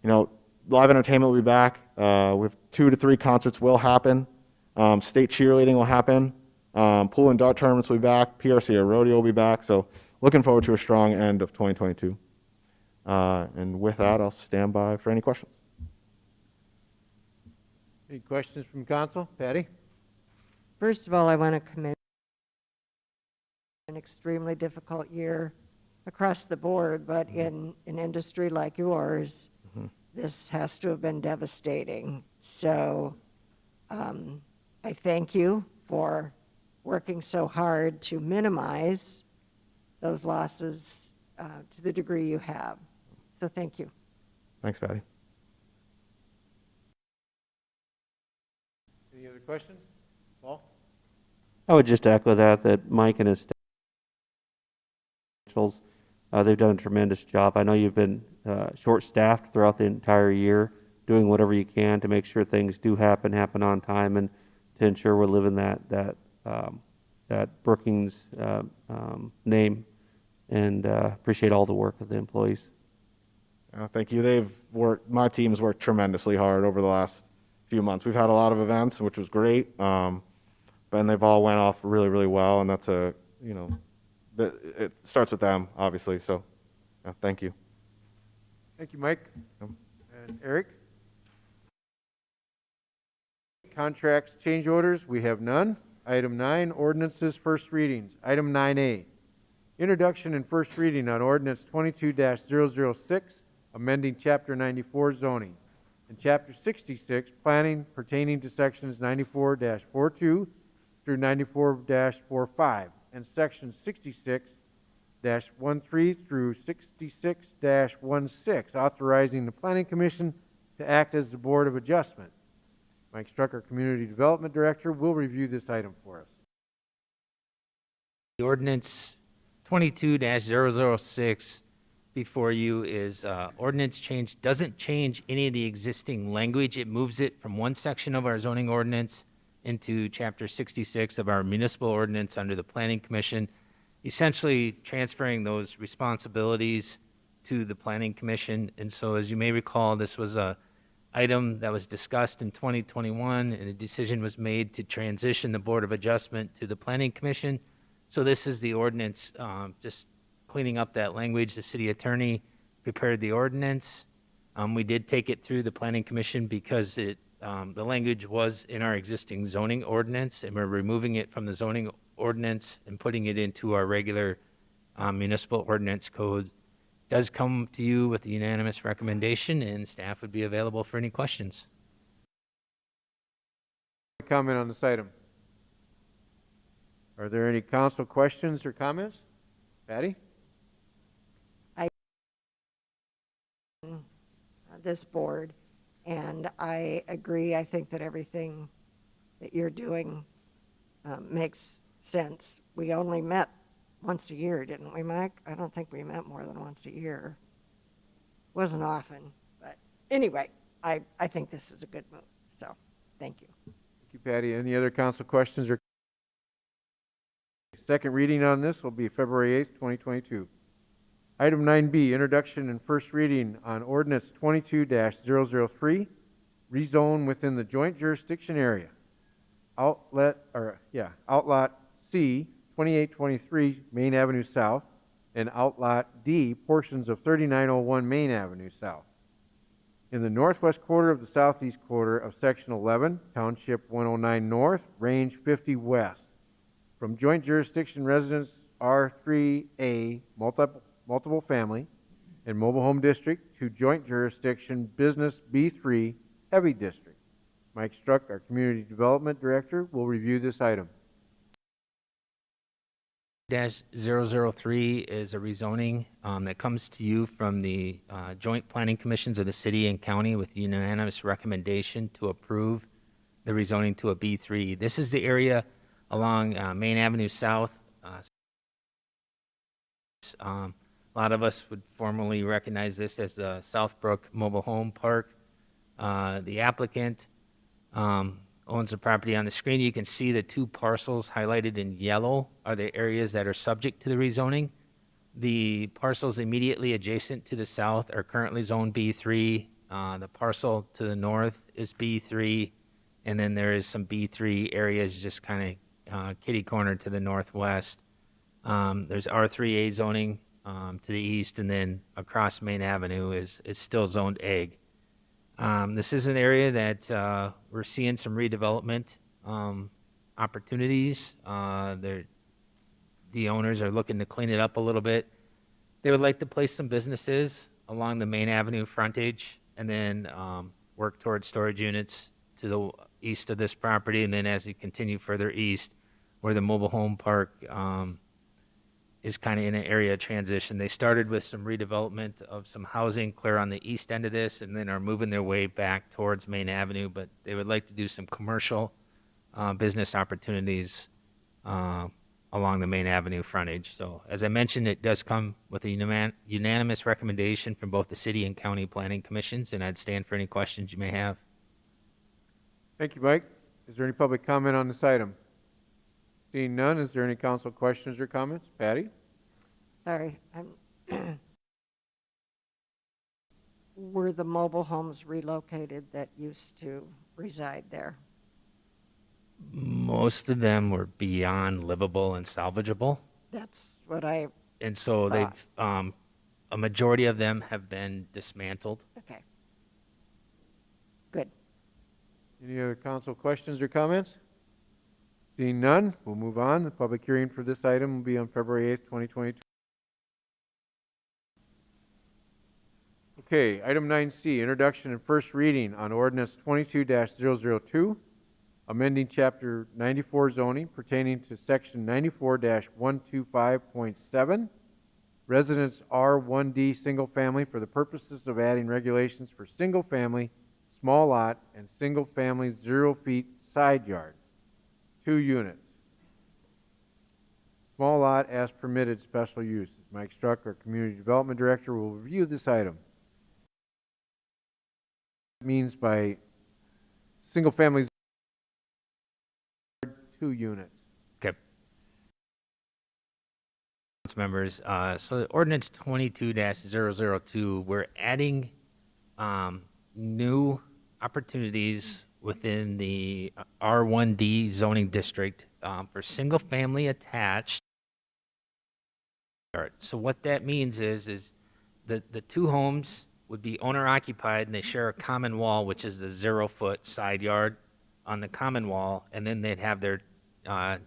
Live entertainment will be back. With 2 to 3 concerts will happen. State cheerleading will happen. Pool and dart tournaments will be back. PRCA rodeo will be back. So looking forward to a strong end of 2022. And with that, I'll stand by for any questions. Any questions from council? Patty? First of all, I want to commend an extremely difficult year across the board, but in an industry like yours, this has to have been devastating. So I thank you for working so hard to minimize those losses to the degree you have. So thank you. Thanks, Patty. Any other questions? Paul? I would just echo that Mike and his staff, they've done a tremendous job. I know you've been short-staffed throughout the entire year, doing whatever you can to make sure things do happen on time, and to ensure we're living that Brookings name. And appreciate all the work of the employees. Thank you. My team's worked tremendously hard over the last few months. We've had a lot of events, which was great. But and they've all went off really, really well, and that's a, you know, it starts with them, obviously, so, yeah, thank you. Thank you, Mike. Yep. And Eric? Contracts, change orders, we have none. Item 9, ordinances, first readings. Item 9A, introduction and first reading on ordinance 22-006, amending Chapter 94 zoning, and Chapter 66, planning pertaining to sections 94-42 through 94-45, and sections 66-13 through 66-16, authorizing the Planning Commission to act as the Board of Adjustment. Mike Strucker, Community Development Director, will review this item for us. The ordinance 22-006 before you is ordinance change. Doesn't change any of the existing language. It moves it from one section of our zoning ordinance into Chapter 66 of our municipal ordinance under the Planning Commission, essentially transferring those responsibilities to the Planning Commission. And so, as you may recall, this was a item that was discussed in 2021, and a decision was made to transition the Board of Adjustment to the Planning Commission. So this is the ordinance, just cleaning up that language. The city attorney prepared the ordinance. We did take it through the Planning Commission because the language was in our existing zoning ordinance, and we're removing it from the zoning ordinance and putting it into our regular municipal ordinance code. Does come to you with a unanimous recommendation, and staff would be available for any questions. Comment on this item? Are there any council questions or comments? Patty? This board, and I agree. I think that everything that you're doing makes sense. We only met once a year, didn't we, Mike? I don't think we met more than once a year. Wasn't often, but anyway, I think this is a good move, so thank you. Thank you, Patty. Any other council questions or? Second reading on this will be February 8th, 2022. Item 9B, introduction and first reading on ordinance 22-003, rezone within the joint jurisdiction area. Outlot C, 2823 Main Avenue South, and Outlot D, portions of 3901 Main Avenue South. In the northwest quarter of the southeast quarter of Section 11, Township 109 North, Range 50 West. From joint jurisdiction residence R3A, multiple family, and mobile home district to joint jurisdiction business B3, heavy district. Mike Struck, our Community Development Director, will review this item. 003 is a rezoning that comes to you from the joint planning commissions of the city and county with unanimous recommendation to approve the rezoning to a B3. This is the area along Main Avenue South. A lot of us would formally recognize this as the Southbrook Mobile Home Park. The applicant owns the property on the screen. You can see the two parcels highlighted in yellow are the areas that are subject to the rezoning. The parcels immediately adjacent to the south are currently zoned B3. The parcel to the north is B3, and then there is some B3 areas just kind of kitty corner to the northwest. There's R3A zoning to the east, and then across Main Avenue is still zoned Ag. This is an area that we're seeing some redevelopment opportunities. The owners are looking to clean it up a little bit. They would like to place some businesses along the Main Avenue frontage and then work towards storage units to the east of this property. And then as you continue further east, where the mobile home park is kind of in an area of transition. They started with some redevelopment of some housing clear on the east end of this and then are moving their way back towards Main Avenue, but they would like to do some commercial business opportunities along the Main Avenue frontage. So as I mentioned, it does come with a unanimous recommendation from both the city and county planning commissions, and I'd stand for any questions you may have. Thank you, Mike. Is there any public comment on this item? Seeing none, is there any council questions or comments? Patty? Sorry, were the mobile homes relocated that used to reside there? Most of them were beyond livable and salvageable. That's what I, And so they've, a majority of them have been dismantled. okay. Good. Any other council questions or comments? Seeing none, we'll move on. The public hearing for this item will be on February 8th, 2022. Okay, item 9C, introduction and first reading on ordinance 22-002, amending chapter 94 zoning pertaining to section 94-125.7, residence R1D single family for the purposes of adding regulations for single family, small lot, and single family 0 feet side yard, 2 units. Small lot as permitted special use. Mike Struck, our Community Development Director, will review this item. Means by single family 2 units. Okay. Members, so the ordinance 22-002, we're adding new opportunities within the R1D zoning district for single-family attached. So what that means is the 2 homes would be owner-occupied, and they share a common wall, which is the 0-foot side yard on the common wall, and then they'd have their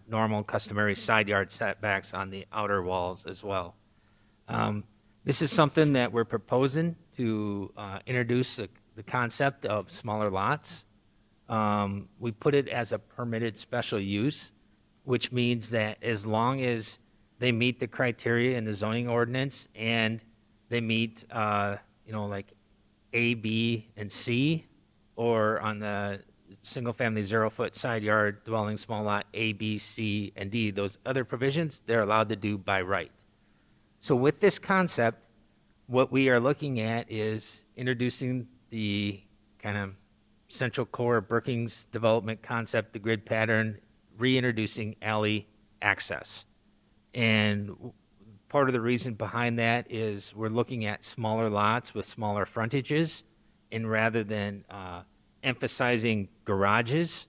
normal customary side yard setbacks on the outer walls as well. This is something that we're proposing to introduce the concept of smaller lots. We put it as a permitted special use, which means that as long as they meet the criteria in the zoning ordinance and they meet, like A, B, and C, or on the single-family 0-foot side yard dwelling small lot A, B, C, and D, those other provisions, they're allowed to do by right. So with this concept, what we are looking at is introducing the kind of central core Brookings development concept, the grid pattern, reintroducing alley access. And part of the reason behind that is we're looking at smaller lots with smaller frontages, and rather than emphasizing garages,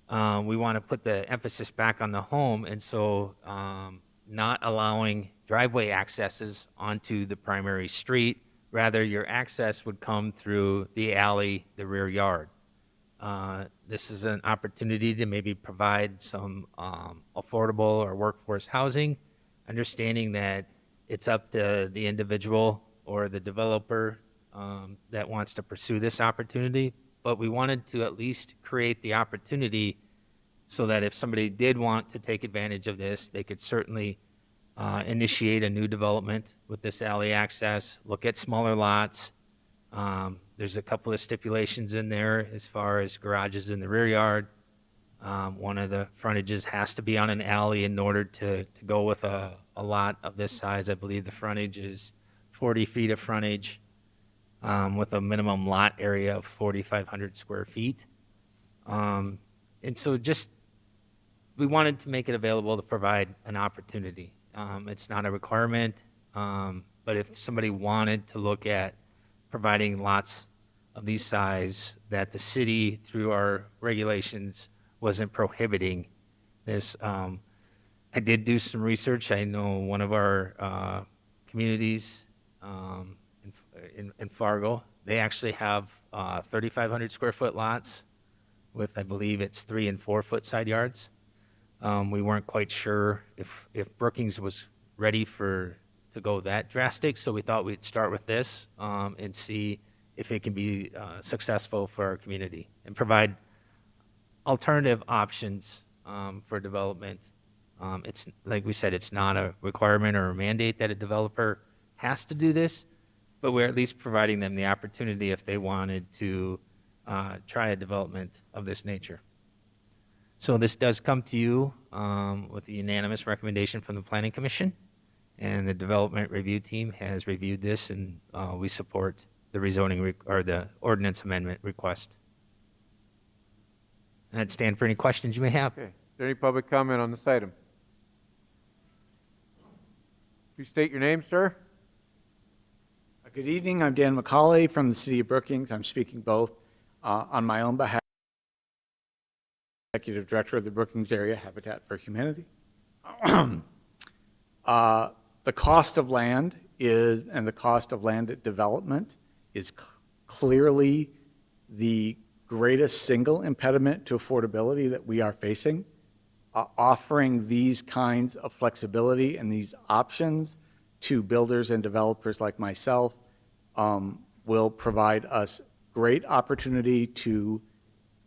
we want to put the emphasis back on the home, and so not allowing driveway accesses onto the primary street. Rather, your access would come through the alley, the rear yard. This is an opportunity to maybe provide some affordable or workforce housing, understanding that it's up to the individual or the developer that wants to pursue this opportunity. But we wanted to at least create the opportunity so that if somebody did want to take advantage of this, they could certainly initiate a new development with this alley access, look at smaller lots. There's a couple of stipulations in there as far as garages in the rear yard. One of the frontages has to be on an alley in order to go with a lot of this size. I believe the frontage is 40 feet of frontage with a minimum lot area of 4,500 square feet. And so just, we wanted to make it available to provide an opportunity. It's not a requirement, but if somebody wanted to look at providing lots of these size that the city, through our regulations, wasn't prohibiting this. I did do some research. I know one of our communities in Fargo, they actually have 3,500 square foot lots with, I believe it's 3 and 4 foot side yards. We weren't quite sure if Brookings was ready to go that drastic, so we thought we'd start with this and see if it can be successful for our community and provide alternative options for development. It's like we said, it's not a requirement or a mandate that a developer has to do this, but we're at least providing them the opportunity if they wanted to try a development of this nature. So this does come to you with a unanimous recommendation from the Planning Commission, and the Development Review Team has reviewed this, and we support the rezoning or the ordinance amendment request. And I'd stand for any questions you may have. Okay. Is there any public comment on this item? Please state your name, sir. Good evening. I'm Dan McCauley from the City of Brookings. I'm speaking both on my own behalf Executive Director of the Brookings Area Habitat for Humanity. The cost of land and the cost of land development is clearly the greatest single impediment to affordability that we are facing. Offering these kinds of flexibility and these options to builders and developers like myself will provide us great opportunity to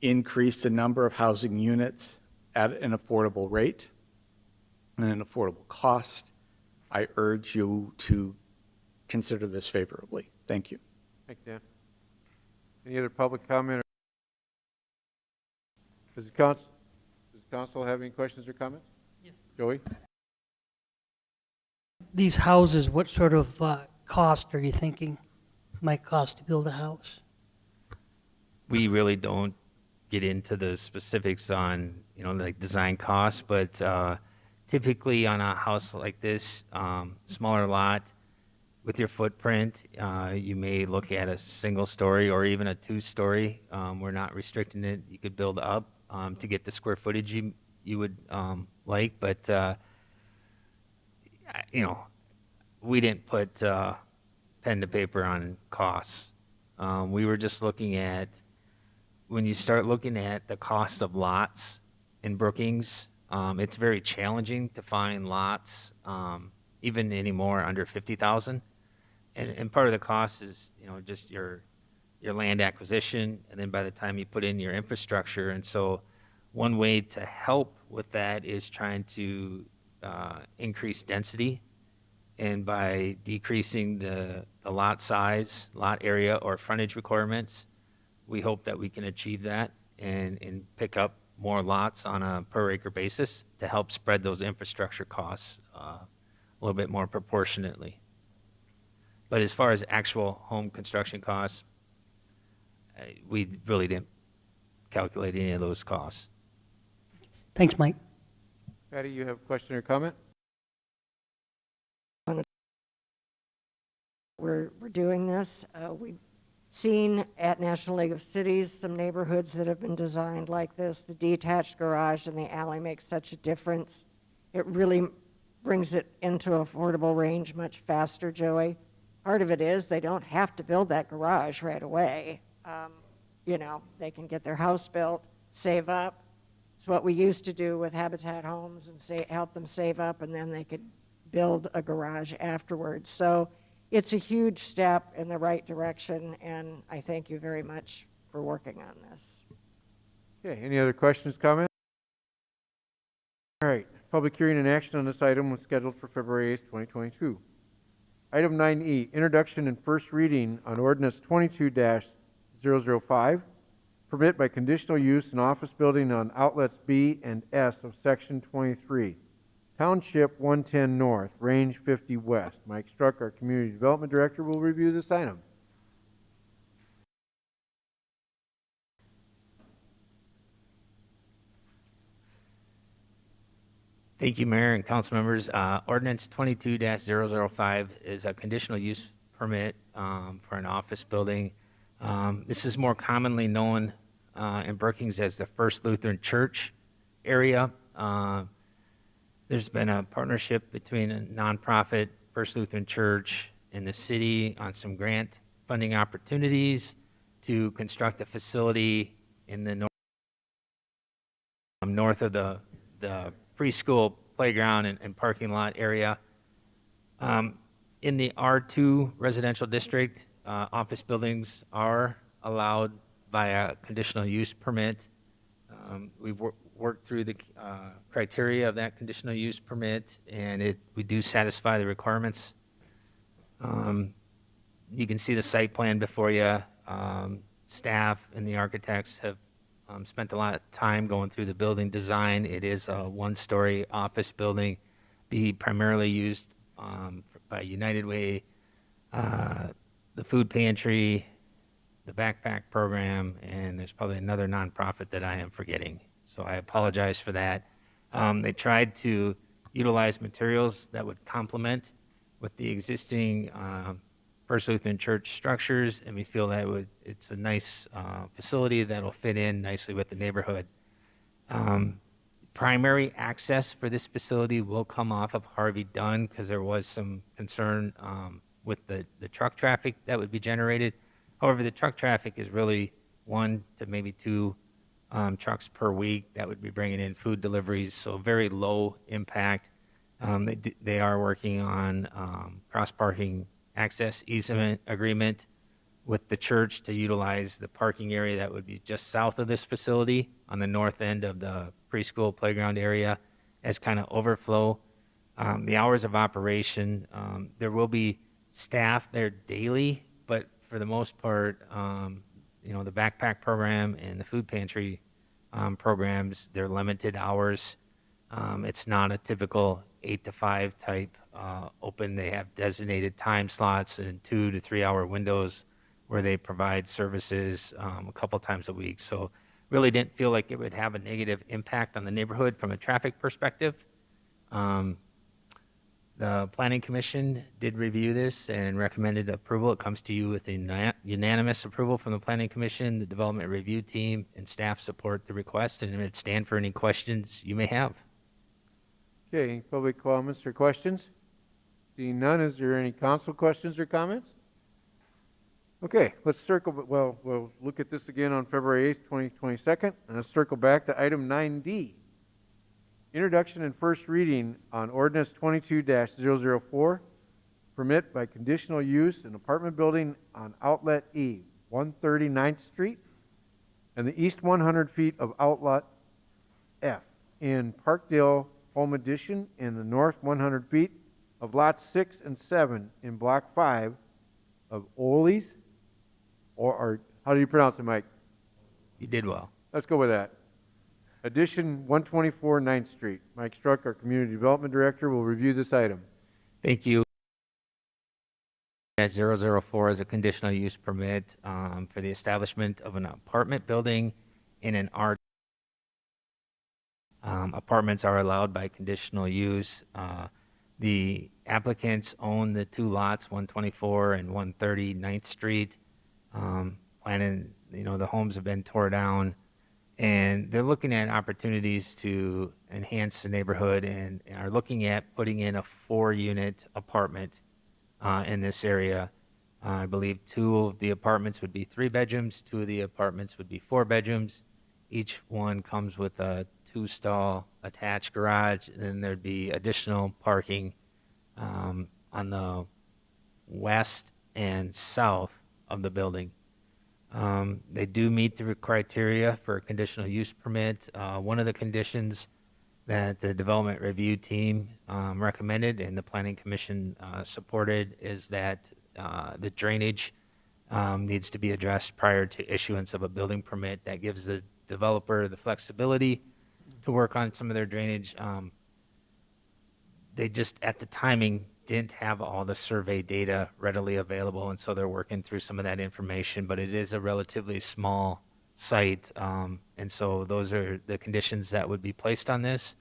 increase the number of housing units at an affordable rate and an affordable cost. I urge you to consider this favorably. Thank you. Thank you, Dan. Any other public comment? Does the council have any questions or comments? Yes. Joey? These houses, what sort of cost are you thinking might cost to build a house? We really don't get into the specifics on, like design costs, but typically on a house like this, smaller lot, with your footprint, you may look at a single story or even a 2-story. We're not restricting it. You could build up to get the square footage you would like, but we didn't put pen to paper on costs. We were just looking at, when you start looking at the cost of lots in Brookings, it's very challenging to find lots, even anymore under 50,000. And part of the cost is, just your land acquisition, and then by the time you put in your infrastructure. And so one way to help with that is trying to increase density. And by decreasing the lot size, lot area, or frontage requirements, we hope that we can achieve that and pick up more lots on a per acre basis to help spread those infrastructure costs a little bit more proportionately. But as far as actual home construction costs, we really didn't calculate any of those costs. Thanks, Mike. Patty, you have a question or comment? We're doing this. We've seen at National League of Cities some neighborhoods that have been designed like this. The detached garage and the alley makes such a difference. It really brings it into affordable range much faster, Joey. Part of it is they don't have to build that garage right away. They can get their house built, save up. It's what we used to do with Habitat Homes and help them save up, and then they could build a garage afterwards. So it's a huge step in the right direction, and I thank you very much for working on this. Okay, any other questions, comments? All right, public hearing and action on this item was scheduled for February 8th, 2022. Item 9E, introduction and first reading on Ordinance 22-005, permit by conditional use in office building on outlets B and S of Section 23. Township 110 North, Range 50 West. Mike Struck, our Community Development Director, will review this item. Thank you, Mayor and council members. Ordinance 22-005 is a conditional use permit for an office building. This is more commonly known in Brookings as the First Lutheran Church area. There's been a partnership between a nonprofit, First Lutheran Church, and the city on some grant funding opportunities to construct a facility in the north of the preschool playground and parking lot area. In the R2 residential district, office buildings are allowed by a conditional use permit. We've worked through the criteria of that conditional use permit, and we do satisfy the requirements. You can see the site plan before you. Staff and the architects have spent a lot of time going through the building design. It is a one-story office building, be primarily used by United Way, the food pantry, the backpack program, and there's probably another nonprofit that I am forgetting. So I apologize for that. They tried to utilize materials that would complement with the existing First Lutheran Church structures, and we feel that it's a nice facility that'll fit in nicely with the neighborhood. Primary access for this facility will come off of Harvey Dunn because there was some concern with the truck traffic that would be generated. However, the truck traffic is really 1 to maybe 2 trucks per week that would be bringing in food deliveries, so very low impact. They are working on cross-parking access easement agreement with the church to utilize the parking area that would be just south of this facility on the north end of the preschool playground area as kind of overflow. The hours of operation, there will be staff there daily, but for the most part, the backpack program and the food pantry programs, they're limited hours. It's not a typical 8 to 5 type open. They have designated time slots and 2 to 3 hour windows where they provide services a couple times a week. So really didn't feel like it would have a negative impact on the neighborhood from a traffic perspective. The Planning Commission did review this and recommended approval. It comes to you with a unanimous approval from the Planning Commission. The Development Review Team and staff support the request, and it would stand for any questions you may have. Okay, any public comments or questions? Seeing none, is there any council questions or comments? Okay, let's we'll look at this again on February 8th, 2022, and let's circle back to item 9D. Introduction and first reading on Ordinance 22-004, permit by conditional use an apartment building on Outlet E, 139th Street, and the east 100 feet of Outlet F in Parkdale Home Addition, and the north 100 feet of lots 6 and 7 in Block 5 of Ole's, or how do you pronounce it, Mike? You did well. Let's go with that. Addition 124 9th Street. Mike Struck, our Community Development Director, will review this item. Thank you. 004 is a conditional use permit for the establishment of an apartment building in an R. Apartments are allowed by conditional use. The applicants own the 2 lots, 124 and 130 9th Street. The homes have been torn down, and they're looking at opportunities to enhance the neighborhood and are looking at putting in a 4-unit apartment in this area. I believe 2 of the apartments would be 3 bedrooms, 2 of the apartments would be 4 bedrooms. Each one comes with a 2-stall attached garage, and then there'd be additional parking on the west and south of the building. They do meet the criteria for a conditional use permit. One of the conditions that the Development Review Team recommended and the Planning Commission supported is that the drainage needs to be addressed prior to issuance of a building permit. That gives the developer the flexibility to work on some of their drainage. They just, at the timing, didn't have all the survey data readily available, and so they're working through some of that information, but it is a relatively small site, and so those are the conditions that would be placed on this.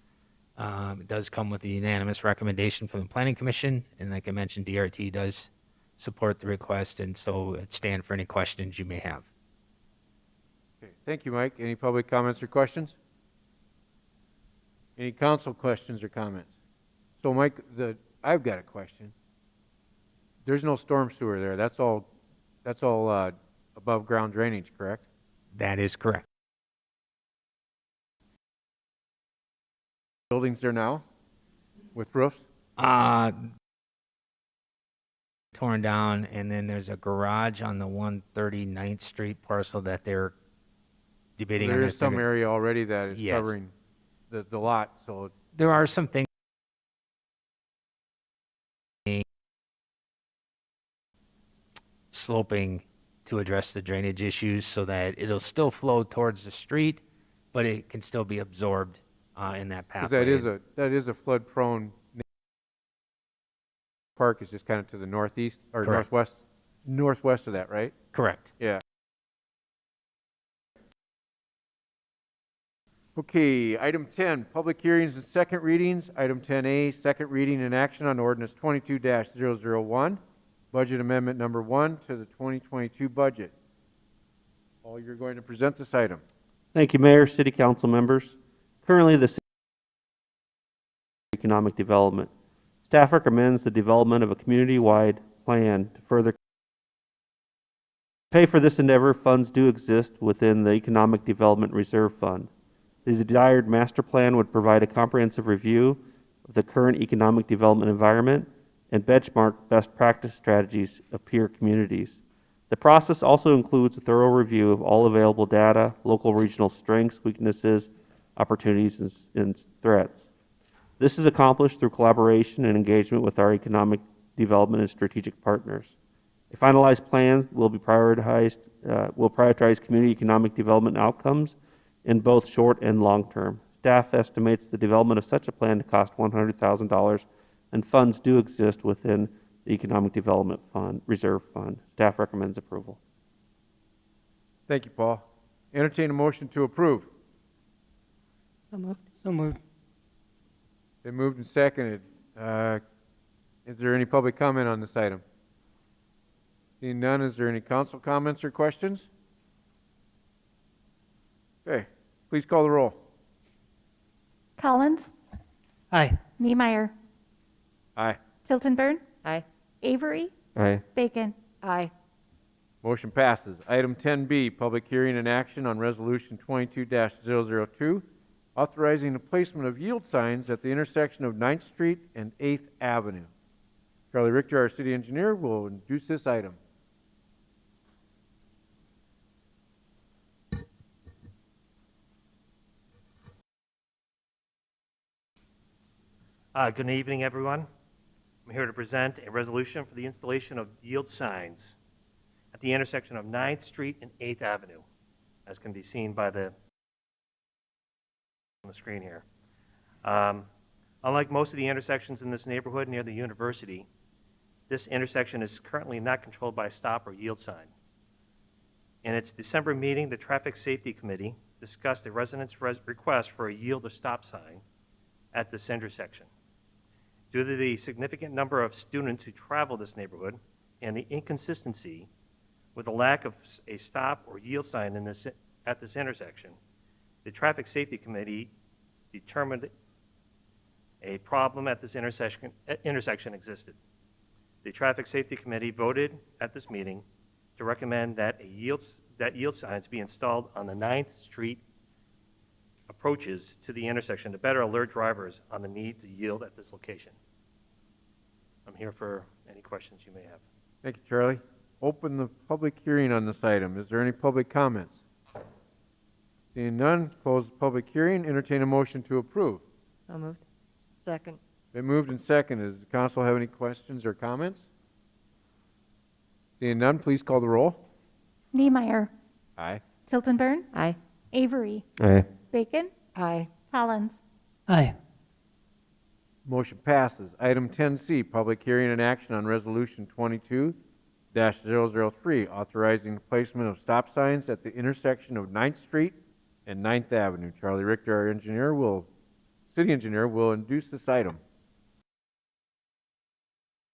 It does come with a unanimous recommendation from the Planning Commission, and like I mentioned, DRT does support the request, and so it stand for any questions you may have. Okay, thank you, Mike. Any public comments or questions? Any council questions or comments? So, Mike, I've got a question. There's no storm sewer there. That's all above ground drainage, correct? That is correct. Buildings there now with roofs? Torn down, and then there's a garage on the 139th Street parcel that they're debating. There is some area already that is covering the lot, so there are some things sloping to address the drainage issues so that it'll still flow towards the street, but it can still be absorbed in that pathway. That is a flood prone park. Is just kind of to the northeast or Correct. northwest of that, right? Correct. Yeah. Okay, item 10, public hearings and second readings. Item 10A, second reading and action on ordinance 22-001, budget amendment number 1 to the 2022 budget. Paul, you're going to present this item. Thank you, Mayor, City Council members. Currently, the city economic development. Staff recommends the development of a community-wide plan to further pay for this endeavor. Funds do exist within the Economic Development Reserve Fund. The desired master plan would provide a comprehensive review of the current economic development environment and benchmark best practice strategies of peer communities. The process also includes a thorough review of all available data, local regional strengths, weaknesses, opportunities, and threats. This is accomplished through collaboration and engagement with our economic development and strategic partners. A finalized plan will prioritize community economic development outcomes in both short and long term. Staff estimates the development of such a plan to cost $100,000, and funds do exist within the Economic Development Fund, Reserve Fund. Staff recommends approval. Thank you, Paul. Entertain a motion to approve. So moved. Been moved and seconded. Is there any public comment on this item? Seeing none, is there any council comments or questions? Okay, please call the roll. Collins, Aye. Niemeyer, Aye. Tiltonburn, Aye. Avery, Aye. Bacon. Aye. Motion passes. Item 10B, public hearing and action on Resolution 22-002, authorizing the placement of yield signs at the intersection of 9th Street and 8th Avenue. Charlie Richter, our city engineer, will introduce this item. Good evening, everyone. I'm here to present a resolution for the installation of yield signs at the intersection of 9th Street and 8th Avenue, as can be seen by on the screen here. Unlike most of the intersections in this neighborhood near the university, this intersection is currently not controlled by a stop or yield sign. In its December meeting, the Traffic Safety Committee discussed a resident's request for a yield or stop sign at this intersection. Due to the significant number of students who travel this neighborhood and the inconsistency with the lack of a stop or yield sign at this intersection, the Traffic Safety Committee determined a problem at this intersection existed. The Traffic Safety Committee voted at this meeting to recommend that yield signs be installed on the 9th Street approaches to the intersection to better alert drivers on the need to yield at this location. I'm here for any questions you may have. Thank you, Charlie. Open the public hearing on this item. Is there any public comments? Seeing none, close the public hearing. Entertain a motion to approve. So moved. Second. Been moved and seconded. Does the council have any questions or comments? Seeing none, please call the roll. Niemeyer, Aye. Tiltonburn, Aye. Avery, Aye. Bacon, Aye. Collins. Aye. Motion passes. Item 10C, public hearing and action on Resolution 22-003, authorizing the placement of stop signs at the intersection of 9th Street and 9th Avenue. Charlie Richter, our city engineer, will introduce this item.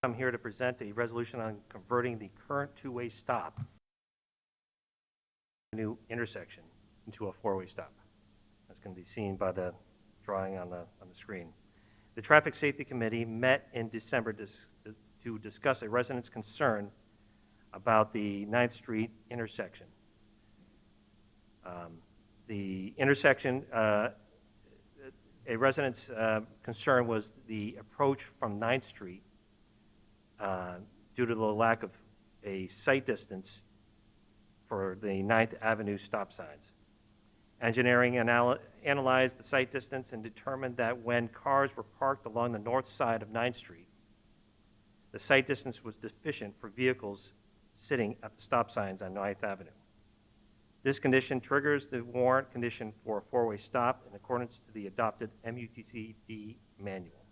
I'm here to present a resolution on converting the current two-way stop new intersection into a four-way stop, as can be seen by the drawing on the screen. The Traffic Safety Committee met in December to discuss a resident's concern about the 9th Street intersection. The intersection, a resident's concern was the approach from 9th Street due to the lack of a sight distance for the 9th Avenue stop signs. Engineering analyzed the sight distance and determined that when cars were parked along the north side of 9th Street, the sight distance was deficient for vehicles sitting at the stop signs on 9th Avenue. This condition triggers the warrant condition for a four-way stop in accordance to the adopted MUTCD manual.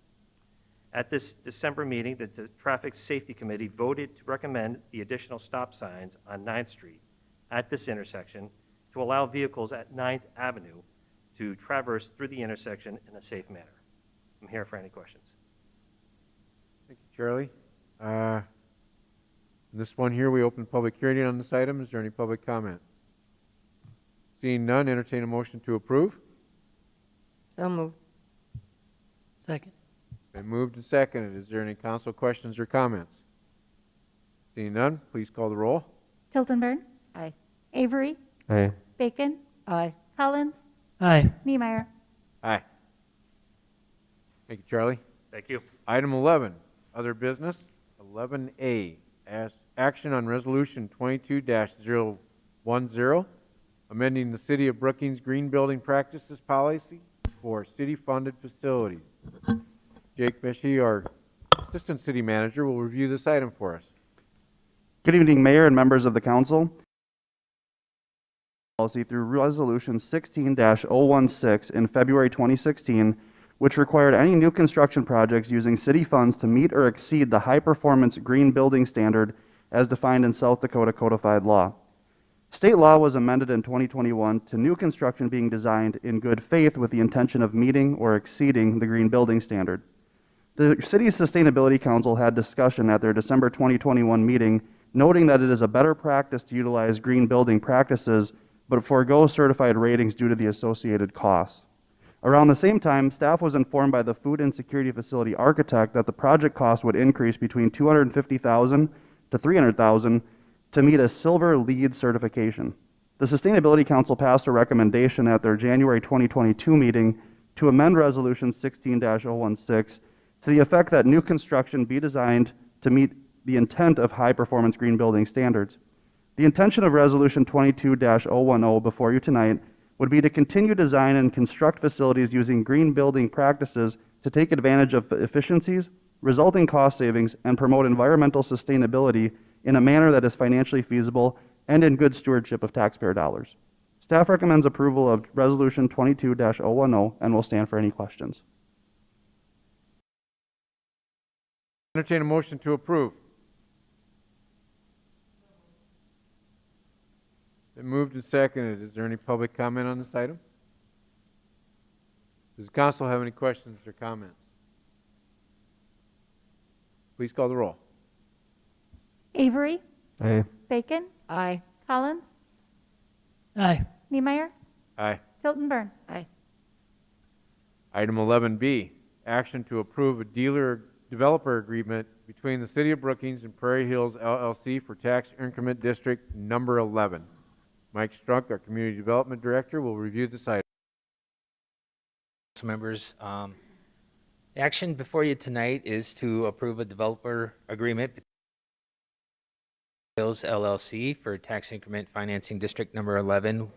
At this December meeting, the Traffic Safety Committee voted to recommend the additional stop signs on 9th Street at this intersection to allow vehicles at 9th Avenue to traverse through the intersection in a safe manner. I'm here for any questions. Thank you, Charlie. This one here, we open public hearing on this item. Is there any public comment? Seeing none, entertain a motion to approve. So moved. Second. Been moved and seconded. Is there any council questions or comments? Seeing none, please call the roll. Tiltonburn, Aye. Avery, Aye. Bacon, Aye. Collins, Aye. Niemeyer. Aye. Thank you, Charlie. Thank you. Item 11, other business. 11A, action on resolution 22-010, amending the City of Brookings Green Building Practices Policy for city-funded facilities. Jake Mishy, our Assistant City Manager, will review this item for us. Good evening, Mayor and members of the council. Policy through Resolution 16-016 in February 2016, which required any new construction projects using city funds to meet or exceed the high-performance green building standard as defined in South Dakota codified law. State law was amended in 2021 to new construction being designed in good faith with the intention of meeting or exceeding the green building standard. The city's Sustainability Council had discussion at their December 2021 meeting, noting that it is a better practice to utilize green building practices but forego certified ratings due to the associated costs. Around the same time, staff was informed by the Food Insecurity Facility architect that the project cost would increase between $250,000 to $300,000 to meet a silver LEED certification. The Sustainability Council passed a recommendation at their January 2022 meeting to amend Resolution 16-016 to the effect that new construction be designed to meet the intent of high-performance green building standards. The intention of Resolution 22-010 before you tonight would be to continue design and construct facilities using green building practices to take advantage of efficiencies, resulting cost savings, and promote environmental sustainability in a manner that is financially feasible and in good stewardship of taxpayer dollars. Staff recommends approval of Resolution 22-010 and will stand for any questions. Entertain a motion to approve. Been moved and seconded. Is there any public comment on this item? Does the council have any questions or comments? Please call the roll. Avery, Aye. Bacon, Aye. Collins, Aye. Niemeyer, Aye. Tiltonburn. Aye. Item 11B, action to approve a developer agreement between the City of Brookings and Prairie Hills LLC for Tax Increment District Number 11. Mike Strunk, our Community Development Director, will review this item. Members, action before you tonight is to approve a developer agreement between Hills LLC for Tax Increment Financing District Number 11,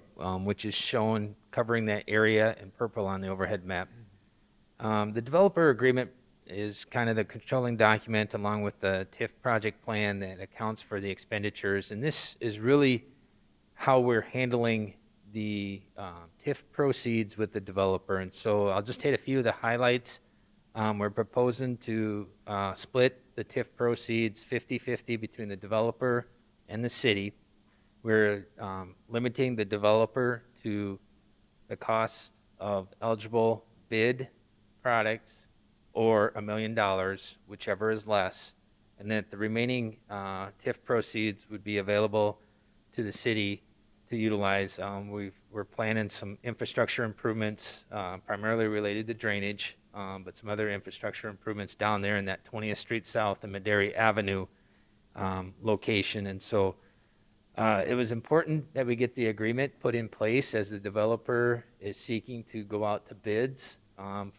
which is shown covering that area in purple on the overhead map. The developer agreement is kind of the controlling document along with the TIF project plan that accounts for the expenditures, and this is really how we're handling the TIF proceeds with the developer. And so I'll just hit a few of the highlights. We're proposing to split the TIF proceeds 50-50 between the developer and the city. We're limiting the developer to the cost of eligible bid products or $1 million, whichever is less, and that the remaining TIF proceeds would be available to the city to utilize. We're planning some infrastructure improvements, primarily related to drainage, but some other infrastructure improvements down there in that 20th Street South and Madera Avenue location. And so it was important that we get the agreement put in place as the developer is seeking to go out to bids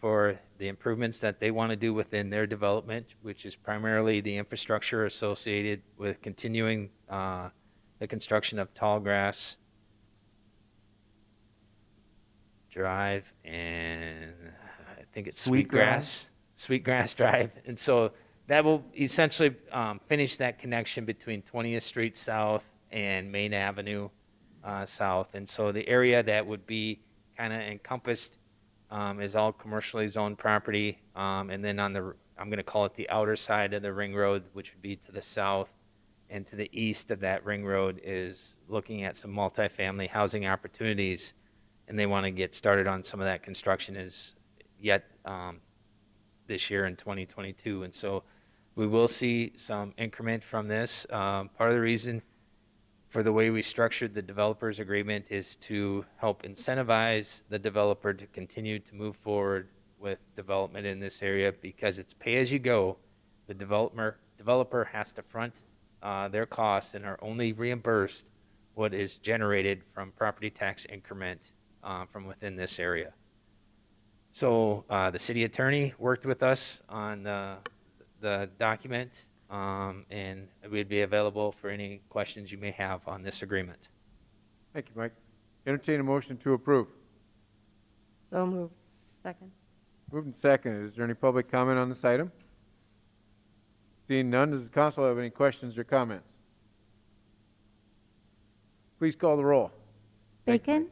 for the improvements that they want to do within their development, which is primarily the infrastructure associated with continuing the construction of Tallgrass Drive and I think it's Sweetgrass Drive. And so that will essentially finish that connection between 20th Street South and Main Avenue South. And so the area that would be kind of encompassed is all commercially zoned property. And then on the, I'm going to call it the outer side of the ring road, which would be to the south and to the east of that ring road, is looking at some multifamily housing opportunities. And they want to get started on some of that construction as yet this year in 2022. And so we will see some increment from this. Part of the reason for the way we structured the developer's agreement is to help incentivize the developer to continue to move forward with development in this area because it's pay-as-you-go. The developer has to front their costs and are only reimbursed what is generated from property tax increment from within this area. So the city attorney worked with us on the document, and we'd be available for any questions you may have on this agreement. Thank you, Mike. Entertain a motion to approve. So moved. Second. Moved and seconded. Is there any public comment on this item? Seeing none, does the council have any questions or comments? Please call the roll. Bacon?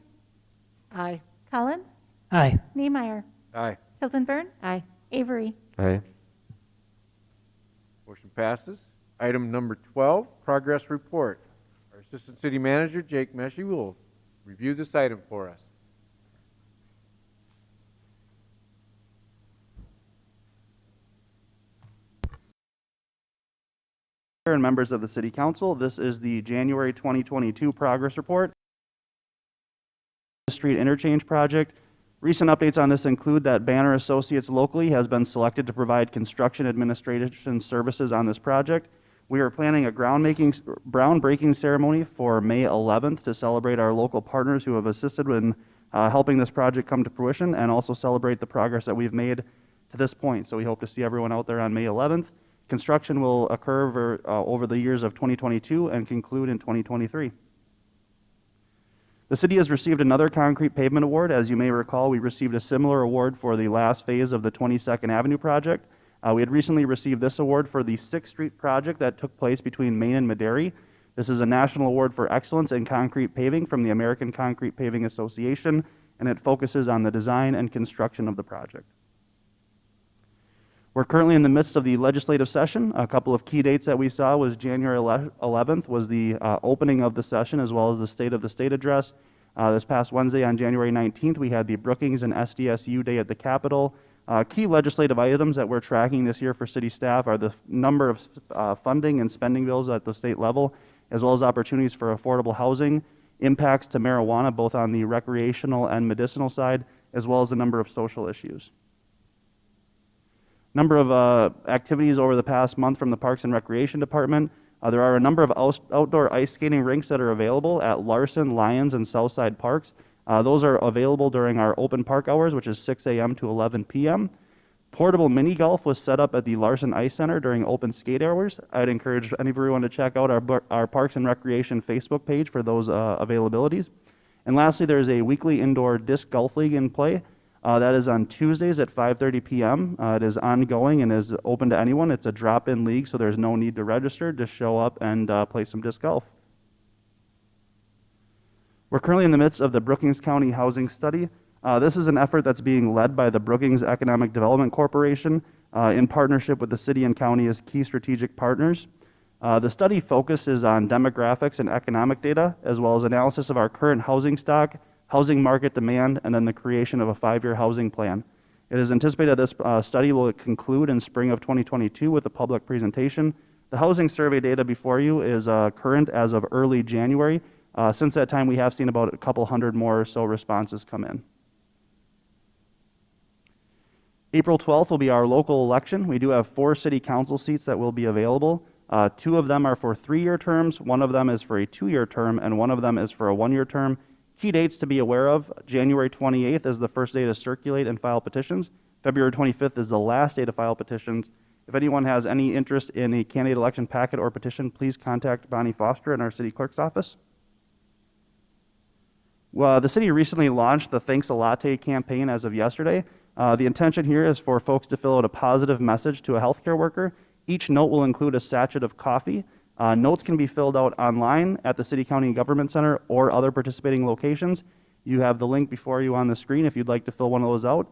Aye. Collins? Aye. Niemeyer? Aye. Tiltonburn? Aye. Avery? Aye. Motion passes. Item number 12, progress report. Our Assistant City Manager, Jake Meshi, will review this item for us. And members of the City Council, this is the January 2022 progress report. Street Interchange project. Recent updates on this include that Banner Associates locally has been selected to provide construction administration services on this project. We are planning a groundbreaking ceremony for May 11th to celebrate our local partners who have assisted in helping this project come to fruition and also celebrate the progress that we've made to this point. So we hope to see everyone out there on May 11th. Construction will occur over the years of 2022 and conclude in 2023. The city has received another concrete pavement award. As you may recall, we received a similar award for the last phase of the 22nd Avenue project. We had recently received this award for the 6th Street project that took place between Main and Maderi. This is a national award for excellence in concrete paving from the American Concrete Paving Association, and it focuses on the design and construction of the project. We're currently in the midst of the legislative session. A couple of key dates that we saw was January 11th was the opening of the session as well as the State of the State address. This past Wednesday on January 19th, we had the Brookings and Sdsu Day at the Capitol. Key legislative items that we're tracking this year for city staff are the number of funding and spending bills at the state level, as well as opportunities for affordable housing, impacts to marijuana, both on the recreational and medicinal side, as well as a number of social issues. Number of activities over the past month from the Parks and Recreation Department. There are a number of outdoor ice skating rinks that are available at Larson, Lyons, and Southside Parks. Those are available during our open park hours, which is 6 a.m. to 11 p.m. Portable mini golf was set up at the Larson Ice Center during open skate hours. I'd encourage everyone to check out our Parks and Recreation Facebook page for those availabilities. And lastly, there's a weekly indoor disc golf league in play. That is on Tuesdays at 5:30 p.m. It is ongoing and is open to anyone. It's a drop-in league, so there's no need to register. Just show up and play some disc golf. We're currently in the midst of the Brookings County Housing Study. This is an effort that's being led by the Brookings Economic Development Corporation in partnership with the city and county as key strategic partners. The study focuses on demographics and economic data, as well as analysis of our current housing stock, housing market demand, and then the creation of a 5-year housing plan. It is anticipated this study will conclude in spring of 2022 with a public presentation. The housing survey data before you is current as of early January. Since that time, we have seen about a couple hundred more or so responses come in. April 12th will be our local election. We do have 4 city council seats that will be available. 2 of them are for 3-year terms, 1 of them is for a 2-year term, and 1 of them is for a 1-year term. Key dates to be aware of: January 28th is the first day to circulate and file petitions. February 25th is the last day to file petitions. If anyone has any interest in a candidate election packet or petition, please contact Bonnie Foster in our city clerk's office. Well, the city recently launched the Thanks a Latte campaign as of yesterday. The intention here is for folks to fill out a positive message to a healthcare worker. Each note will include a sachet of coffee. Notes can be filled out online at the City County Government Center or other participating locations. You have the link before you on the screen if you'd like to fill one of those out.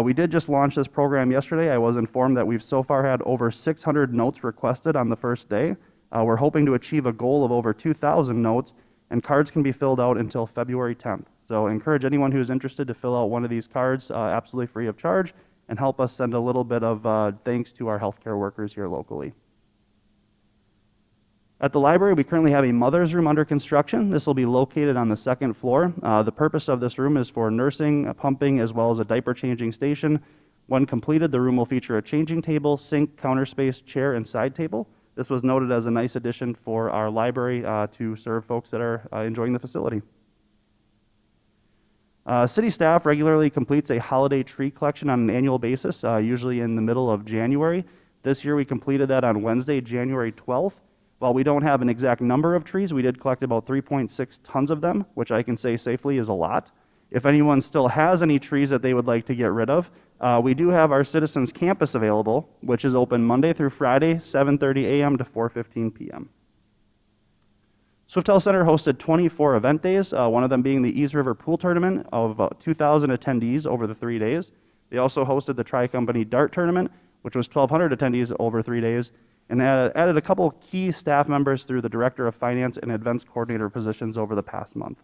We did just launch this program yesterday. I was informed that we've so far had over 600 notes requested on the first day. We're hoping to achieve a goal of over 2,000 notes, and cards can be filled out until February 10th. So encourage anyone who is interested to fill out one of these cards absolutely free of charge and help us send a little bit of thanks to our healthcare workers here locally. At the library, we currently have a mother's room under construction. This will be located on the second floor. The purpose of this room is for nursing, pumping, as well as a diaper changing station. When completed, the room will feature a changing table, sink, counter space, chair, and side table. This was noted as a nice addition for our library to serve folks that are enjoying the facility. City staff regularly completes a holiday tree collection on an annual basis, usually in the middle of January. This year we completed that on Wednesday, January 12th. While we don't have an exact number of trees, we did collect about 3.6 tons of them, which I can say safely is a lot. If anyone still has any trees that they would like to get rid of, we do have our Citizens Campus available, which is open Monday through Friday, 7:30 a.m. to 4:15 p.m. Swiftell Center hosted 24 event days, one of them being the East River Pool Tournament of about 2,000 attendees over the 3 days. They also hosted the Tri-Company Dart Tournament, which was 1,200 attendees over 3 days, and added a couple key staff members through the Director of Finance and Events Coordinator positions over the past month.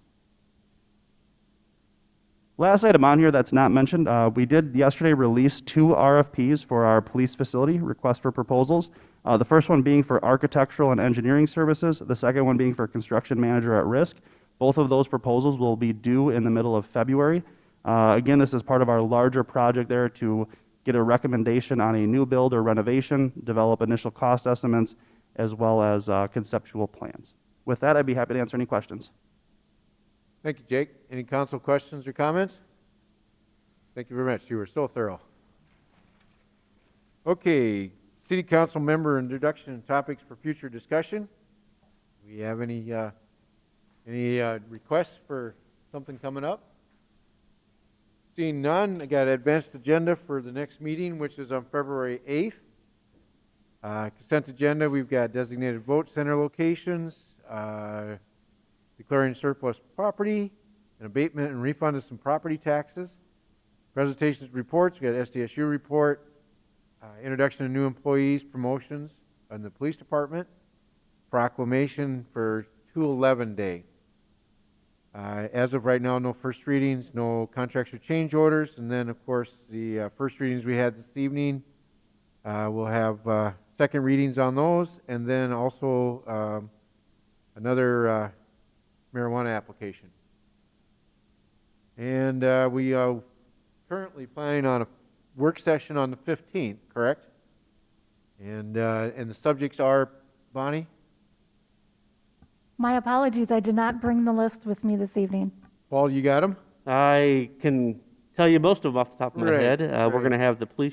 Last item on here that's not mentioned, we did yesterday release 2 RFPs for our police facility, request for proposals. The first one being for architectural and engineering services, the second one being for construction manager at risk. Both of those proposals will be due in the middle of February. Again, this is part of our larger project there to get a recommendation on a new build or renovation, develop initial cost estimates, as well as conceptual plans. With that, I'd be happy to answer any questions. Thank you, Jake. Any council questions or comments? Thank you very much. You were so thorough. Okay, city council member introduction and topics for future discussion. We have any requests for something coming up? Seeing none, I got an advanced agenda for the next meeting, which is on February 8th. Consent agenda, we've got designated vote center locations, declaring surplus property, an abatement and refund of some property taxes. Presentations, reports, we got SDSU report, introduction of new employees, promotions in the police department, proclamation for 211 Day. As of right now, no first readings, no contracts or change orders, and then, of course, the first readings we had this evening, we'll have second readings on those, and then also another marijuana application. And we are currently planning on a work session on the 15th, correct? And the subjects are, Bonnie? My apologies, I did not bring the list with me this evening. Paul, you got them? I can tell you most of them off the top of my Right, head. right. We're going to have the police,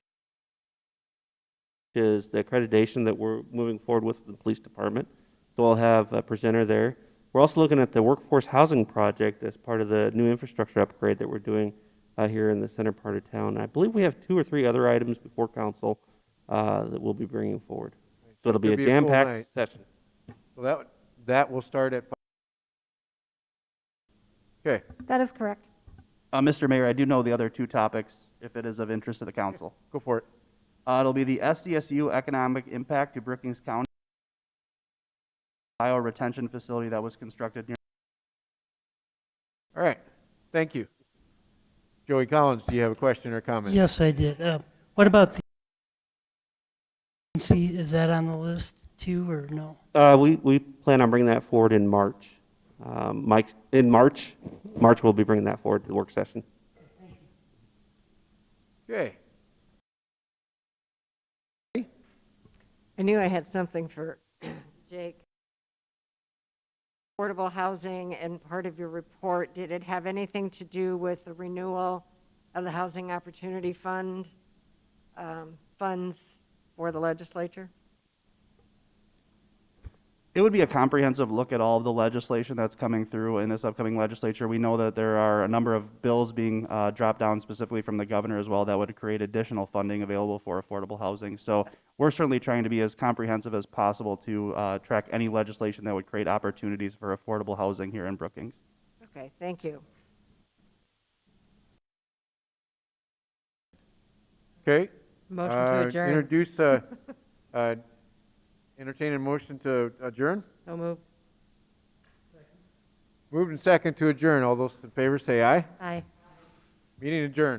which is the accreditation that we're moving forward with the police department. So I'll have a presenter there. We're also looking at the workforce housing project as part of the new infrastructure upgrade that we're doing here in the center part of town. I believe we have 2 or 3 other items before council that we'll be bringing forward. So it'll be a Could be a full jam-packed night. session. Well, that will start at 5. Okay. That is correct. Mr. Mayor, I do know the other 2 topics, if it is of interest to the council. Go for it. It'll be the SDSU economic impact to Brookings County retention facility that was constructed near. All right. Thank you. Joey Collins, do you have a question or comment? Yes, I did. What about the agency? Is that on the list too, or no? We plan on bringing that forward in March. Mike, in March we'll be bringing that forward to the work session. Okay. I knew I had something for Jake. Affordable housing and part of your report, did it have anything to do with the renewal of the Housing Opportunity Fund funds for the legislature? It would be a comprehensive look at all of the legislation that's coming through in this upcoming legislature. We know that there are a number of bills being dropped down specifically from the governor as well that would create additional funding available for affordable housing. So we're certainly trying to be as comprehensive as possible to track any legislation that would create opportunities for affordable housing here in Brookings. Okay, thank you. Okay. Motion to adjourn. Introduce, entertain a motion to adjourn. So move. Moved and second to adjourn. All those in favor say aye. Aye. Meeting adjourned.